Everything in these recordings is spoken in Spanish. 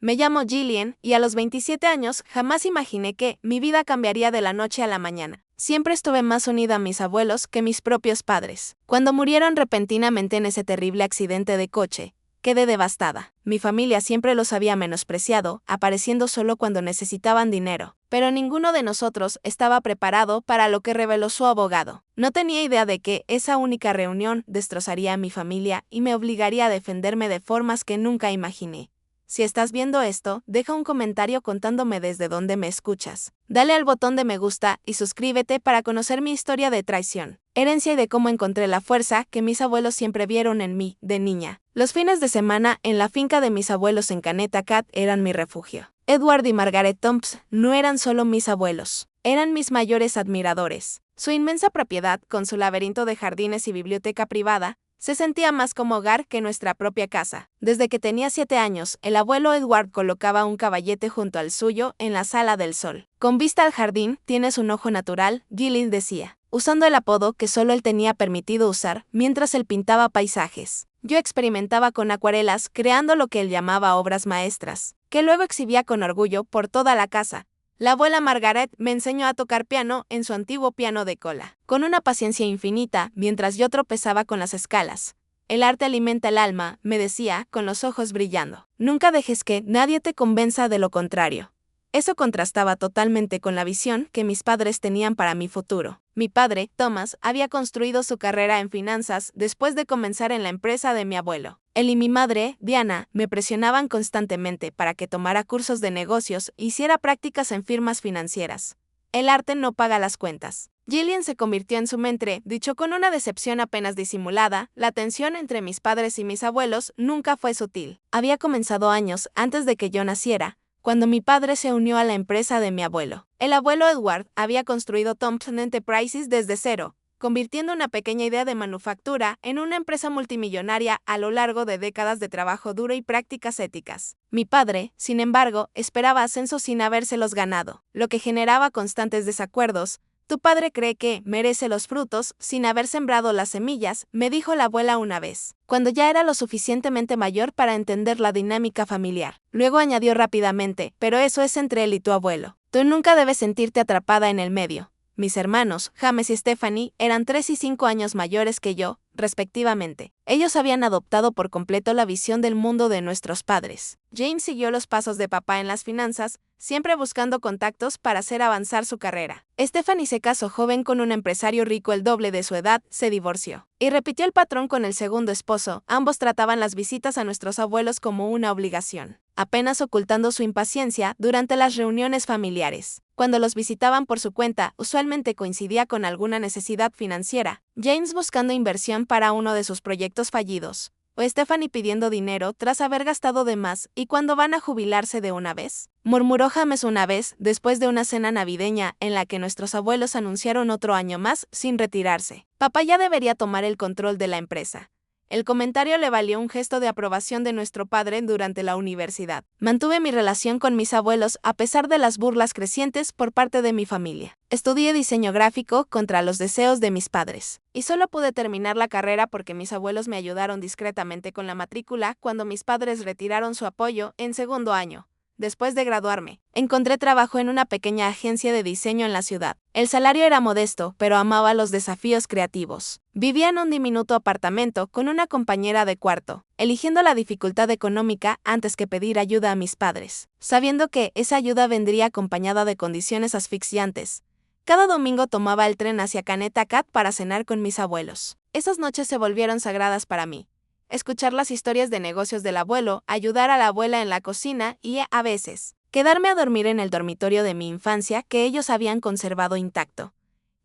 Me llamo Jillian y a los 27 años jamás imaginé que mi vida cambiaría de la noche a la mañana. Siempre estuve más unida a mis abuelos que mis propios padres. Cuando murieron repentinamente en ese terrible accidente de coche, quedé devastada. Mi familia siempre los había menospreciado, apareciendo solo cuando necesitaban dinero. Pero ninguno de nosotros estaba preparado para lo que reveló su abogado. No tenía idea de que esa única reunión destrozaría a mi familia y me obligaría a defenderme de formas que nunca imaginé. Si estás viendo esto, deja un comentario contándome desde dónde me escuchas. Dale al botón de me gusta y suscríbete para conocer mi historia de traición, herencia y de cómo encontré la fuerza que mis abuelos siempre vieron en mí, de niña. Los fines de semana en la finca de mis abuelos en Connecticut eran mi refugio. Edward y Margaret Thompson no eran solo mis abuelos, eran mis mayores admiradores. Su inmensa propiedad, con su laberinto de jardines y biblioteca privada, se sentía más como hogar que nuestra propia casa. Desde que tenía 7 años, el abuelo Edward colocaba un caballete junto al suyo en la sala del sol. Con vista al jardín, tienes un ojo natural, Gillian decía, usando el apodo que solo él tenía permitido usar mientras él pintaba paisajes. Yo experimentaba con acuarelas, creando lo que él llamaba obras maestras, que luego exhibía con orgullo por toda la casa. La abuela Margaret me enseñó a tocar piano en su antiguo piano de cola, con una paciencia infinita mientras yo tropezaba con las escalas. El arte alimenta el alma, me decía, con los ojos brillando. Nunca dejes que nadie te convenza de lo contrario. Eso contrastaba totalmente con la visión que mis padres tenían para mi futuro. Mi padre, Thomas, había construido su carrera en finanzas después de comenzar en la empresa de mi abuelo. Él y mi madre, Diana, me presionaban constantemente para que tomara cursos de negocios e hiciera prácticas en firmas financieras. El arte no paga las cuentas. Gillian se convirtió en su mente, dicho con una decepción apenas disimulada. La tensión entre mis padres y mis abuelos nunca fue sutil. Había comenzado años antes de que yo naciera, cuando mi padre se unió a la empresa de mi abuelo. El abuelo Edward había construido Thompson Enterprises desde cero, convirtiendo una pequeña idea de manufactura en una empresa multimillonaria a lo largo de décadas de trabajo duro y prácticas éticas. Mi padre, sin embargo, esperaba ascensos sin habérselos ganado, lo que generaba constantes desacuerdos. Tu padre cree que merece los frutos sin haber sembrado las semillas, me dijo la abuela una vez, cuando ya era lo suficientemente mayor para entender la dinámica familiar. Luego añadió rápidamente, pero eso es entre él y tu abuelo. Tú nunca debes sentirte atrapada en el medio. Mis hermanos, James y Stephanie, eran 3 y 5 años mayores que yo, respectivamente. Ellos habían adoptado por completo la visión del mundo de nuestros padres. James siguió los pasos de papá en las finanzas, siempre buscando contactos para hacer avanzar su carrera. Stephanie se casó joven con un empresario rico el doble de su edad, se divorció. Y repitió el patrón con el segundo esposo. Ambos trataban las visitas a nuestros abuelos como una obligación, apenas ocultando su impaciencia durante las reuniones familiares. Cuando los visitaban por su cuenta, usualmente coincidía con alguna necesidad financiera, James buscando inversión para uno de sus proyectos fallidos, o Stephanie pidiendo dinero tras haber gastado de más. ¿Y cuándo van a jubilarse de una vez?, murmuró James una vez, después de una cena navideña en la que nuestros abuelos anunciaron otro año más sin retirarse. Papá ya debería tomar el control de la empresa. El comentario le valió un gesto de aprobación de nuestro padre durante la universidad. Mantuve mi relación con mis abuelos a pesar de las burlas crecientes por parte de mi familia. Estudié diseño gráfico contra los deseos de mis padres, y solo pude terminar la carrera porque mis abuelos me ayudaron discretamente con la matrícula cuando mis padres retiraron su apoyo en segundo año. Después de graduarme, encontré trabajo en una pequeña agencia de diseño en la ciudad. El salario era modesto, pero amaba los desafíos creativos. Vivía en un diminuto apartamento con una compañera de cuarto, eligiendo la dificultad económica antes que pedir ayuda a mis padres, sabiendo que esa ayuda vendría acompañada de condiciones asfixiantes. Cada domingo tomaba el tren hacia Connecticut para cenar con mis abuelos. Esas noches se volvieron sagradas para mí. Escuchar las historias de negocios del abuelo, ayudar a la abuela en la cocina y, a veces, quedarme a dormir en el dormitorio de mi infancia que ellos habían conservado intacto.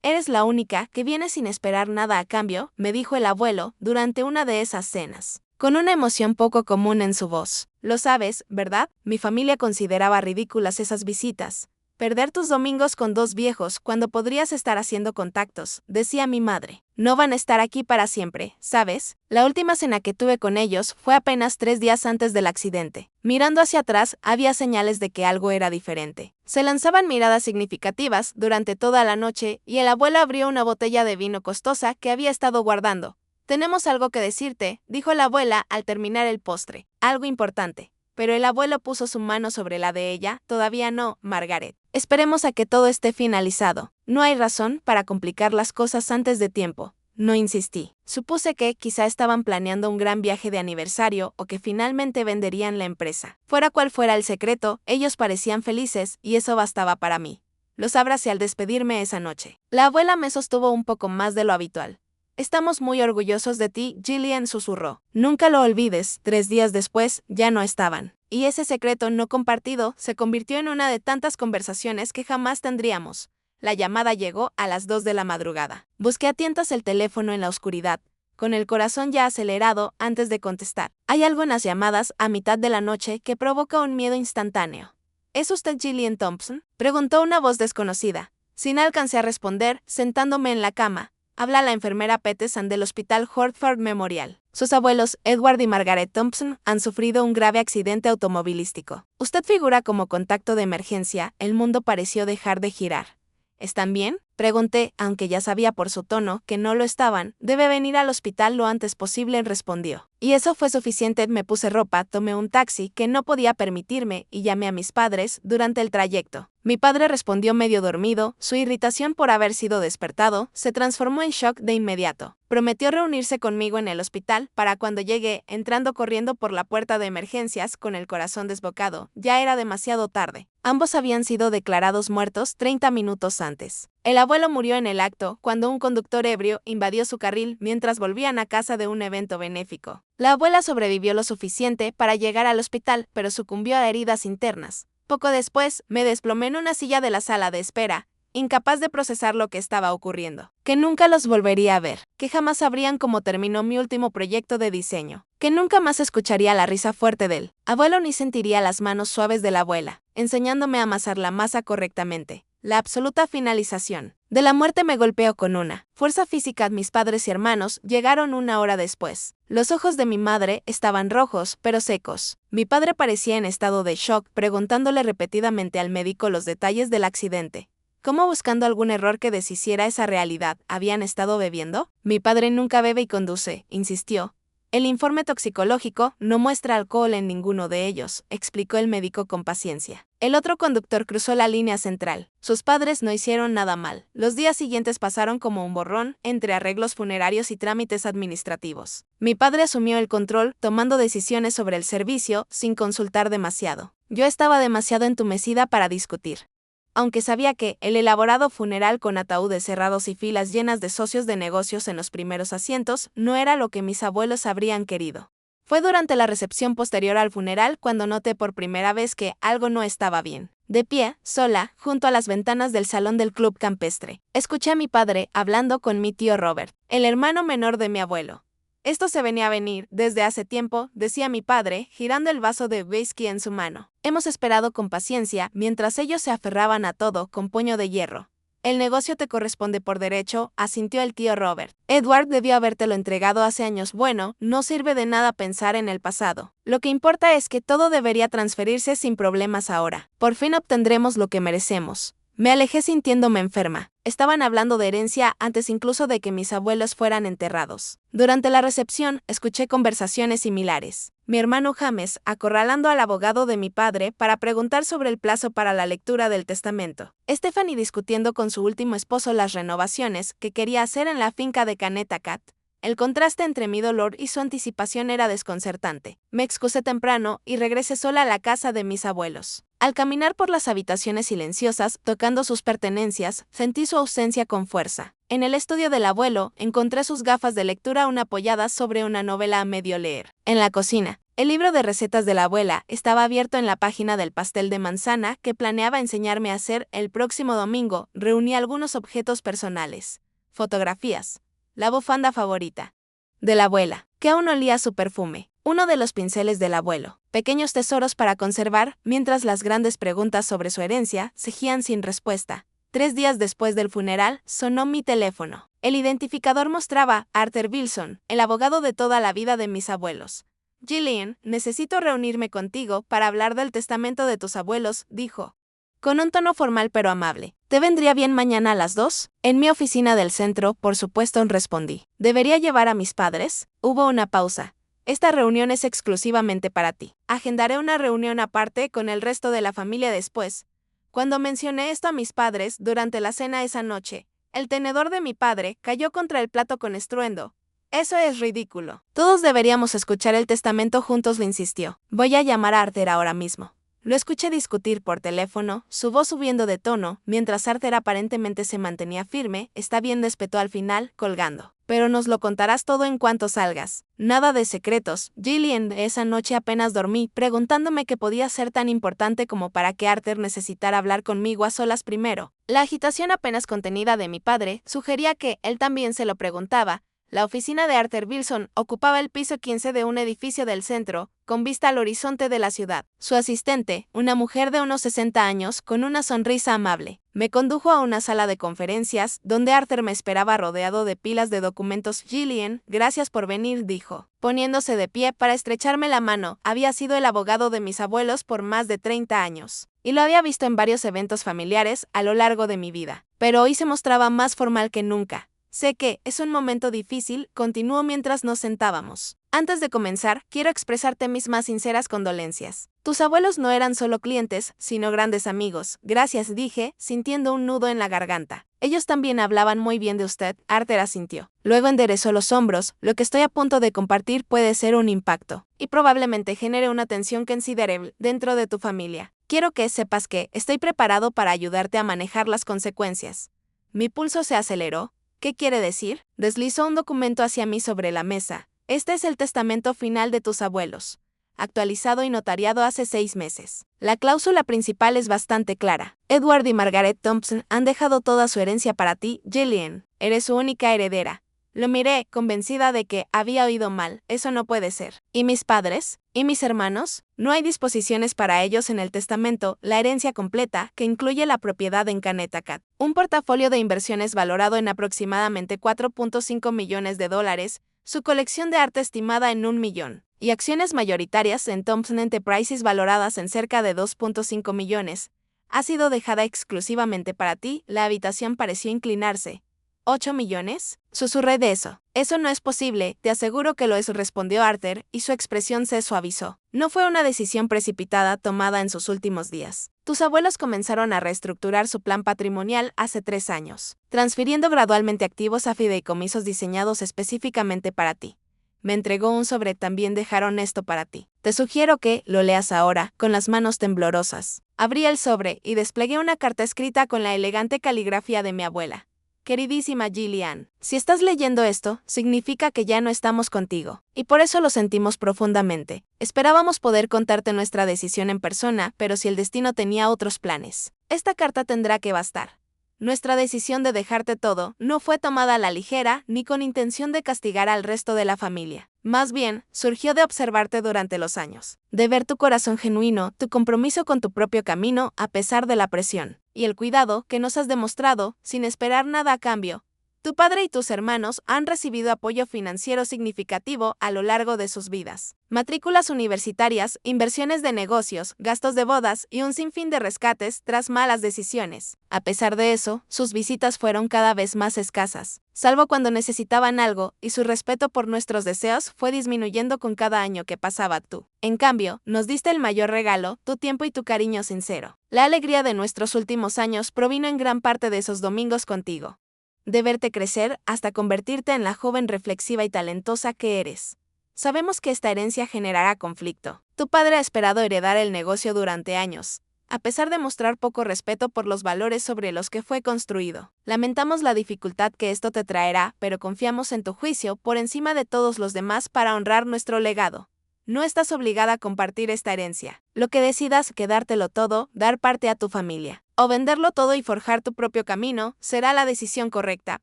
Eres la única que viene sin esperar nada a cambio, me dijo el abuelo durante una de esas cenas, con una emoción poco común en su voz. Lo sabes, ¿verdad? Mi familia consideraba ridículas esas visitas. Perder tus domingos con 2 viejos cuando podrías estar haciendo contactos, decía mi madre. No van a estar aquí para siempre, ¿sabes? La última cena que tuve con ellos fue apenas 3 días antes del accidente. Mirando hacia atrás, había señales de que algo era diferente. Se lanzaban miradas significativas durante toda la noche y el abuelo abrió una botella de vino costosa que había estado guardando. Tenemos algo que decirte, dijo la abuela al terminar el postre. Algo importante. pero el abuelo puso su mano sobre la de ella. Todavía no, Margaret. Esperemos a que todo esté finalizado. No hay razón para complicar las cosas antes de tiempo. No insistí. Supuse que quizá estaban planeando un gran viaje de aniversario o que finalmente venderían la empresa. Fuera cual fuera el secreto, ellos parecían felices y eso bastaba para mí. Los abracé al despedirme esa noche. La abuela me sostuvo un poco más de lo habitual. Estamos muy orgullosos de ti, Gillian susurró. Nunca lo olvides, 3 días después ya no estaban. Y ese secreto no compartido se convirtió en una de tantas conversaciones que jamás tendríamos. La llamada llegó a las 2 de la madrugada. Busqué a tientas el teléfono en la oscuridad, con el corazón ya acelerado antes de contestar. Hay algo en las llamadas a mitad de la noche que provoca un miedo instantáneo. ¿Es usted Gillian Thompson?, preguntó una voz desconocida. Sin alcancé a responder, sentándome en la cama. Habla la enfermera Peterson del Hospital Hortford Memorial. Sus abuelos, Edward y Margaret Thompson, han sufrido un grave accidente automovilístico. Usted figura como contacto de emergencia. El mundo pareció dejar de girar. ¿Están bien?, pregunté, aunque ya sabía por su tono que no lo estaban. Debe venir al hospital lo antes posible, respondió. Y eso fue suficiente. Me puse ropa, tomé un taxi que no podía permitirme y llamé a mis padres durante el trayecto. Mi padre respondió medio dormido. Su irritación por haber sido despertado se transformó en shock de inmediato. Prometió reunirse conmigo en el hospital para cuando llegué, entrando corriendo por la puerta de emergencias con el corazón desbocado. Ya era demasiado tarde. Ambos habían sido declarados muertos 30 minutos antes. El abuelo murió en el acto cuando un conductor ebrio invadió su carril mientras volvían a casa de un evento benéfico. La abuela sobrevivió lo suficiente para llegar al hospital, pero sucumbió a heridas internas. Poco después, me desplomé en una silla de la sala de espera, incapaz de procesar lo que estaba ocurriendo. Que nunca los volvería a ver, que jamás sabrían cómo terminó mi último proyecto de diseño, que nunca más escucharía la risa fuerte del abuelo ni sentiría las manos suaves de la abuela, enseñándome a amasar la masa correctamente. La absoluta finalización de la muerte me golpeó con una fuerza física. Mis padres y hermanos llegaron 1 hora después. Los ojos de mi madre estaban rojos, pero secos. Mi padre parecía en estado de shock, preguntándole repetidamente al médico los detalles del accidente, como buscando algún error que deshiciera esa realidad. ¿Habían estado bebiendo? Mi padre nunca bebe y conduce, insistió. El informe toxicológico no muestra alcohol en ninguno de ellos, explicó el médico con paciencia. El otro conductor cruzó la línea central. Sus padres no hicieron nada mal. Los días siguientes pasaron como un borrón, entre arreglos funerarios y trámites administrativos. Mi padre asumió el control, tomando decisiones sobre el servicio, sin consultar demasiado. Yo estaba demasiado entumecida para discutir. Aunque sabía que el elaborado funeral con ataúdes cerrados y filas llenas de socios de negocios en los primeros asientos no era lo que mis abuelos habrían querido. Fue durante la recepción posterior al funeral cuando noté por primera vez que algo no estaba bien. De pie, sola, junto a las ventanas del salón del club campestre, escuché a mi padre hablando con mi tío Robert, el hermano menor de mi abuelo. Esto se venía a venir desde hace tiempo, decía mi padre, girando el vaso de whisky en su mano. Hemos esperado con paciencia mientras ellos se aferraban a todo con puño de hierro. El negocio te corresponde por derecho, asintió el tío Robert. Edward debió habértelo entregado hace años. Bueno, no sirve de nada pensar en el pasado. Lo que importa es que todo debería transferirse sin problemas ahora. Por fin obtendremos lo que merecemos. Me alejé sintiéndome enferma. Estaban hablando de herencia antes incluso de que mis abuelos fueran enterrados. Durante la recepción, escuché conversaciones similares. Mi hermano James acorralando al abogado de mi padre para preguntar sobre el plazo para la lectura del testamento. Stephanie discutiendo con su último esposo las renovaciones que quería hacer en la finca de Connecticut. El contraste entre mi dolor y su anticipación era desconcertante. Me excusé temprano y regresé sola a la casa de mis abuelos. Al caminar por las habitaciones silenciosas, tocando sus pertenencias, sentí su ausencia con fuerza. En el estudio del abuelo, encontré sus gafas de lectura aún apoyadas sobre una novela a medio leer. En la cocina, el libro de recetas de la abuela estaba abierto en la página del pastel de manzana que planeaba enseñarme a hacer el próximo domingo. Reuní algunos objetos personales. Fotografías. La bufanda favorita de la abuela, que aún olía a su perfume. Uno de los pinceles del abuelo. Pequeños tesoros para conservar, mientras las grandes preguntas sobre su herencia seguían sin respuesta. 3 días después del funeral, sonó mi teléfono. El identificador mostraba a Arthur Wilson, el abogado de toda la vida de mis abuelos. Gillian, necesito reunirme contigo para hablar del testamento de tus abuelos, dijo, con un tono formal pero amable. ¿Te vendría bien mañana a las 2? En mi oficina del centro, por supuesto, respondí. ¿Debería llevar a mis padres? Hubo una pausa. Esta reunión es exclusivamente para ti. Agendaré una reunión aparte con el resto de la familia después. Cuando mencioné esto a mis padres durante la cena esa noche, el tenedor de mi padre cayó contra el plato con estruendo. Eso es ridículo. Todos deberíamos escuchar el testamento juntos, le insistió. Voy a llamar a Arthur ahora mismo. Lo escuché discutir por teléfono, su voz subiendo de tono, mientras Arthur aparentemente se mantenía firme. Está bien, espetó al final, colgando. Pero nos lo contarás todo en cuanto salgas. Nada de secretos. Gillian, esa noche apenas dormí, preguntándome qué podía ser tan importante como para que Arthur necesitara hablar conmigo a solas primero. La agitación apenas contenida de mi padre sugería que él también se lo preguntaba. La oficina de Arthur Wilson ocupaba el piso 15 de un edificio del centro, con vista al horizonte de la ciudad. Su asistente, una mujer de unos 60 años, con una sonrisa amable, me condujo a una sala de conferencias, donde Arthur me esperaba rodeado de pilas de documentos. Gillian, gracias por venir, dijo, poniéndose de pie para estrecharme la mano. Había sido el abogado de mis abuelos por más de 30 años, y lo había visto en varios eventos familiares a lo largo de mi vida. Pero hoy se mostraba más formal que nunca. Sé que es un momento difícil, continuó mientras nos sentábamos. Antes de comenzar, quiero expresarte mis más sinceras condolencias. Tus abuelos no eran solo clientes, sino grandes amigos. Gracias, dije, sintiendo un nudo en la garganta. Ellos también hablaban muy bien de usted, Arthur asintió. Luego enderezó los hombros. Lo que estoy a punto de compartir puede ser un impacto, y probablemente genere una tensión considerable dentro de tu familia. Quiero que sepas que estoy preparado para ayudarte a manejar las consecuencias. Mi pulso se aceleró. ¿Qué quiere decir? Deslizó un documento hacia mí sobre la mesa. Este es el testamento final de tus abuelos, actualizado y notariado hace 6 meses. La cláusula principal es bastante clara. Edward y Margaret Thompson han dejado toda su herencia para ti, Gillian. Eres su única heredera. Lo miré, convencida de que había oído mal. Eso no puede ser. ¿Y mis padres? ¿Y mis hermanos? No hay disposiciones para ellos en el testamento. La herencia completa, que incluye la propiedad en Connecticut, un portafolio de inversiones valorado en aproximadamente $4.5 millones, su colección de arte estimada en $1 millón, y acciones mayoritarias en Thompson Enterprises valoradas en cerca de $2.5 millones, ha sido dejada exclusivamente para ti. La habitación pareció inclinarse. ¿8 millones? Susurré de eso. Eso no es posible, te aseguro que lo es, respondió Arthur, y su expresión se suavizó. No fue una decisión precipitada tomada en sus últimos días. Tus abuelos comenzaron a reestructurar su plan patrimonial hace 3 años, transfiriendo gradualmente activos a fideicomisos diseñados específicamente para ti. Me entregó un sobre. También dejaron esto para ti. Te sugiero que lo leas ahora, con las manos temblorosas. Abrí el sobre y desplegué una carta escrita con la elegante caligrafía de mi abuela. Queridísima Gillian, si estás leyendo esto, significa que ya no estamos contigo, y por eso lo sentimos profundamente. Esperábamos poder contarte nuestra decisión en persona, pero si el destino tenía otros planes, esta carta tendrá que bastar. Nuestra decisión de dejarte todo no fue tomada a la ligera ni con intención de castigar al resto de la familia. Más bien, surgió de observarte durante los años, de ver tu corazón genuino, tu compromiso con tu propio camino a pesar de la presión, y el cuidado que nos has demostrado sin esperar nada a cambio. Tu padre y tus hermanos han recibido apoyo financiero significativo a lo largo de sus vidas. Matrículas universitarias, inversiones de negocios, gastos de bodas y un sinfín de rescates tras malas decisiones. A pesar de eso, sus visitas fueron cada vez más escasas, salvo cuando necesitaban algo, y su respeto por nuestros deseos fue disminuyendo con cada año que pasaba. Tú, en cambio, nos diste el mayor regalo, tu tiempo y tu cariño sincero. La alegría de nuestros últimos años provino en gran parte de esos domingos contigo, de verte crecer hasta convertirte en la joven reflexiva y talentosa que eres. Sabemos que esta herencia generará conflicto. Tu padre ha esperado heredar el negocio durante años, a pesar de mostrar poco respeto por los valores sobre los que fue construido. Lamentamos la dificultad que esto te traerá, pero confiamos en tu juicio por encima de todos los demás para honrar nuestro legado. No estás obligada a compartir esta herencia. Lo que decidas, quedártelo todo, dar parte a tu familia, o venderlo todo y forjar tu propio camino, será la decisión correcta,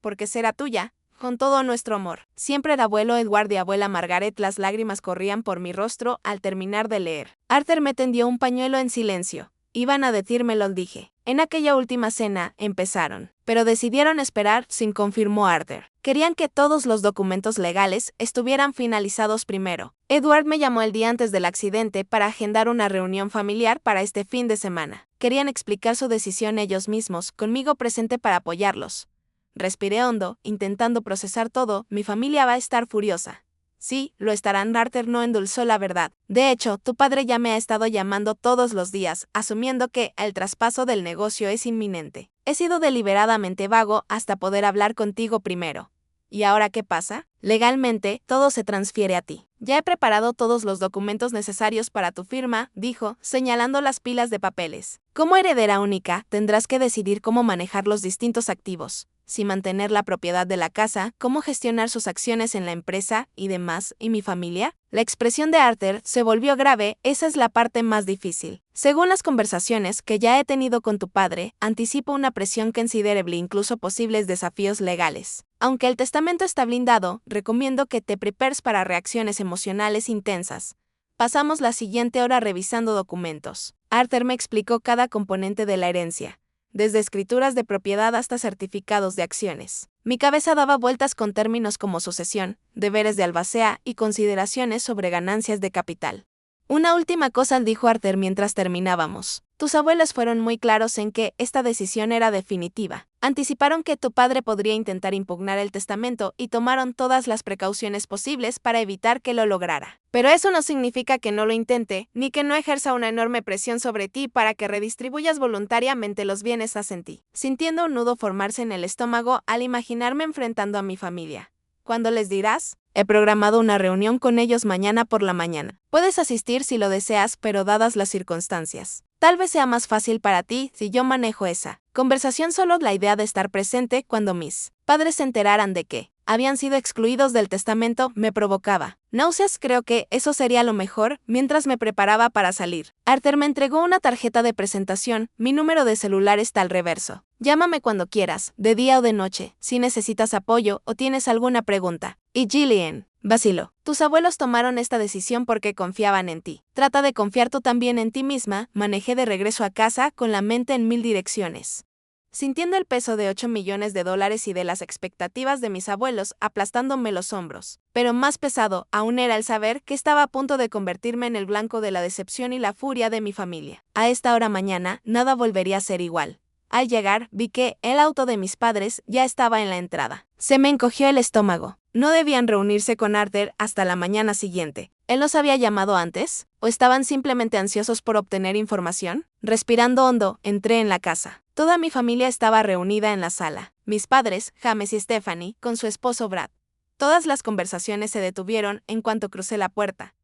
porque será tuya, con todo nuestro amor. Siempre el abuelo Edward y abuela Margaret. Las lágrimas corrían por mi rostro al terminar de leer. Arthur me tendió un pañuelo en silencio. Iban a decírmelo, dije. En aquella última cena, empezaron. Pero decidieron esperar, confirmó Arthur. Querían que todos los documentos legales estuvieran finalizados primero. Edward me llamó el día antes del accidente para agendar una reunión familiar para este fin de semana. Querían explicar su decisión ellos mismos, conmigo presente para apoyarlos. Respiré hondo, intentando procesar todo. Mi familia va a estar furiosa. Sí, lo estarán. Arthur no endulzó la verdad. De hecho, tu padre ya me ha estado llamando todos los días, asumiendo que el traspaso del negocio es inminente. He sido deliberadamente vago hasta poder hablar contigo primero. ¿Y ahora qué pasa? Legalmente, todo se transfiere a ti. Ya he preparado todos los documentos necesarios para tu firma, dijo, señalando las pilas de papeles. Como heredera única, tendrás que decidir cómo manejar los distintos activos, si mantener la propiedad de la casa, cómo gestionar sus acciones en la empresa y demás, ¿y mi familia? La expresión de Arthur se volvió grave. Esa es la parte más difícil. Según las conversaciones que ya he tenido con tu padre, anticipo una presión considerable, incluso posibles desafíos legales. Aunque el testamento está blindado, recomiendo que te prepares para reacciones emocionales intensas. Pasamos la siguiente hora revisando documentos. Arthur me explicó cada componente de la herencia, desde escrituras de propiedad hasta certificados de acciones. Mi cabeza daba vueltas con términos como sucesión, deberes de albacea y consideraciones sobre ganancias de capital. Una última cosa, dijo Arthur mientras terminábamos. Tus abuelos fueron muy claros en que esta decisión era definitiva. Anticiparon que tu padre podría intentar impugnar el testamento y tomaron todas las precauciones posibles para evitar que lo lograra. Pero eso no significa que no lo intente, ni que no ejerza una enorme presión sobre ti para que redistribuyas voluntariamente los bienes en ti. Sintiendo un nudo formarse en el estómago al imaginarme enfrentando a mi familia. ¿Cuándo les dirás? He programado una reunión con ellos mañana por la mañana. Puedes asistir si lo deseas, pero dadas las circunstancias, tal vez sea más fácil para ti si yo manejo esa conversación. Solo la idea de estar presente cuando mis padres se enteraran de que habían sido excluidos del testamento me provocaba náuseas. Creo que eso sería lo mejor. Mientras me preparaba para salir, Arthur me entregó una tarjeta de presentación. Mi número de celular está al reverso. Llámame cuando quieras, de día o de noche, si necesitas apoyo o tienes alguna pregunta. Y Gillian, vaciló. Tus abuelos tomaron esta decisión porque confiaban en ti. Trata de confiar tú también en ti misma. Manejé de regreso a casa con la mente en mil direcciones, sintiendo el peso de $8 millones y de las expectativas de mis abuelos aplastándome los hombros. Pero más pesado aún era el saber que estaba a punto de convertirme en el blanco de la decepción y la furia de mi familia. A esta hora mañana, nada volvería a ser igual. Al llegar, vi que el auto de mis padres ya estaba en la entrada. Se me encogió el estómago. No debían reunirse con Arthur hasta la mañana siguiente. ¿Él los había llamado antes? ¿O estaban simplemente ansiosos por obtener información? Respirando hondo, entré en la casa. Toda mi familia estaba reunida en la sala. Mis padres, James y Stephanie, con su esposo Brad. Todas las conversaciones se detuvieron en cuanto crucé la puerta.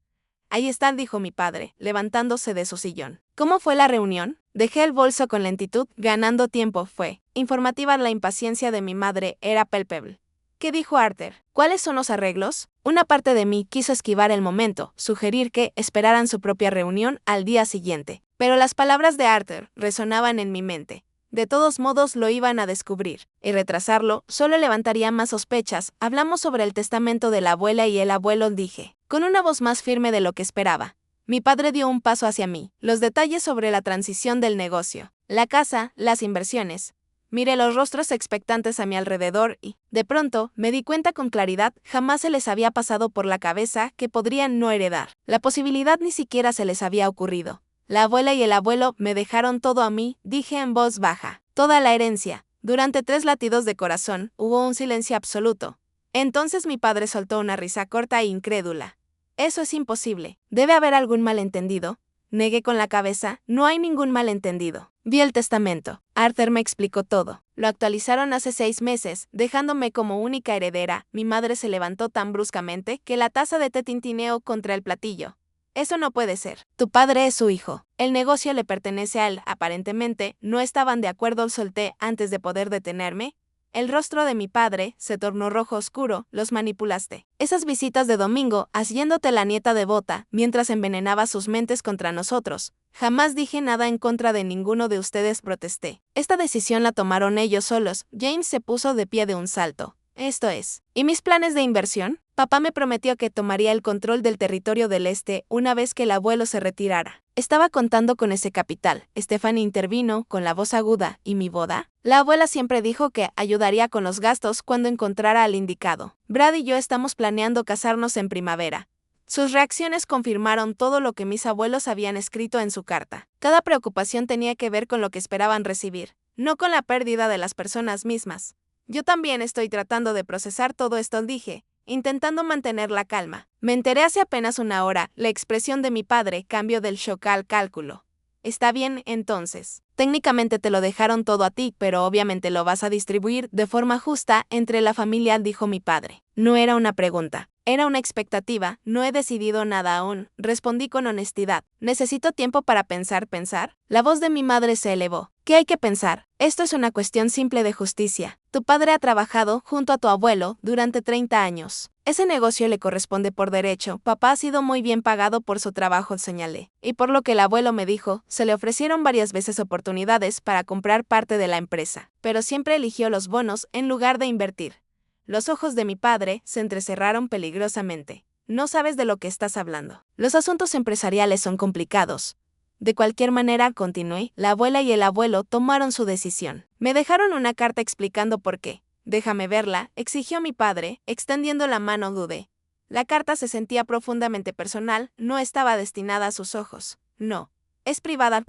Ahí están, dijo mi padre, levantándose de su sillón. ¿Cómo fue la reunión? Dejé el bolso con lentitud, ganando tiempo. Fue informativa. La impaciencia de mi madre era palpable. ¿Qué dijo Arthur? ¿Cuáles son los arreglos? Una parte de mí quiso esquivar el momento, sugerir que esperaran su propia reunión al día siguiente. Pero las palabras de Arthur resonaban en mi mente. De todos modos lo iban a descubrir, y retrasarlo solo levantaría más sospechas. Hablamos sobre el testamento de la abuela y el abuelo, dije, con una voz más firme de lo que esperaba. Mi padre dio un paso hacia mí. Los detalles sobre la transición del negocio, la casa, las inversiones. Miré los rostros expectantes a mi alrededor y, de pronto, me di cuenta con claridad. Jamás se les había pasado por la cabeza que podrían no heredar. La posibilidad ni siquiera se les había ocurrido. La abuela y el abuelo me dejaron todo a mí, dije en voz baja. Toda la herencia. Durante 3 latidos de corazón, hubo un silencio absoluto. Entonces mi padre soltó una risa corta e incrédula. Eso es imposible. ¿Debe haber algún malentendido? Negué con la cabeza. No hay ningún malentendido. Vi el testamento. Arthur me explicó todo. Lo actualizaron hace 6 meses, dejándome como única heredera. Mi madre se levantó tan bruscamente que la taza de té tintineó contra el platillo. Eso no puede ser. Tu padre es su hijo. El negocio le pertenece a él. Aparentemente, no estaban de acuerdo. Solté antes de poder detenerme. El rostro de mi padre se tornó rojo oscuro. Los manipulaste. Esas visitas de domingo, haciéndote la nieta devota, mientras envenenaba sus mentes contra nosotros. Jamás dije nada en contra de ninguno de ustedes, protesté. Esta decisión la tomaron ellos solos. James se puso de pie de un salto. Esto es. ¿Y mis planes de inversión? Papá me prometió que tomaría el control del territorio del este una vez que el abuelo se retirara. Estaba contando con ese capital. Stephanie intervino con la voz aguda. ¿Y mi boda? La abuela siempre dijo que ayudaría con los gastos cuando encontrara al indicado. Brad y yo estamos planeando casarnos en primavera. Sus reacciones confirmaron todo lo que mis abuelos habían escrito en su carta. Cada preocupación tenía que ver con lo que esperaban recibir, no con la pérdida de las personas mismas. Yo también estoy tratando de procesar todo esto, dije, intentando mantener la calma. Me enteré hace apenas una hora, la expresión de mi padre cambió del shock al cálculo. Está bien, entonces. Técnicamente te lo dejaron todo a ti, pero obviamente lo vas a distribuir de forma justa entre la familia, dijo mi padre. No era una pregunta. Era una expectativa, no he decidido nada aún, respondí con honestidad. ¿Necesito tiempo para pensar? La voz de mi madre se elevó. ¿Qué hay que pensar? Esto es una cuestión simple de justicia. Tu padre ha trabajado junto a tu abuelo durante 30 años. Ese negocio le corresponde por derecho. Papá ha sido muy bien pagado por su trabajo, señalé. Y por lo que el abuelo me dijo, se le ofrecieron varias veces oportunidades para comprar parte de la empresa, pero siempre eligió los bonos en lugar de invertir. Los ojos de mi padre se entrecerraron peligrosamente. No sabes de lo que estás hablando. Los asuntos empresariales son complicados. De cualquier manera, continué, la abuela y el abuelo tomaron su decisión. Me dejaron una carta explicando por qué. Déjame verla, exigió mi padre, extendiendo la mano. Dudé. La carta se sentía profundamente personal, no estaba destinada a sus ojos. No. ¿Es privada?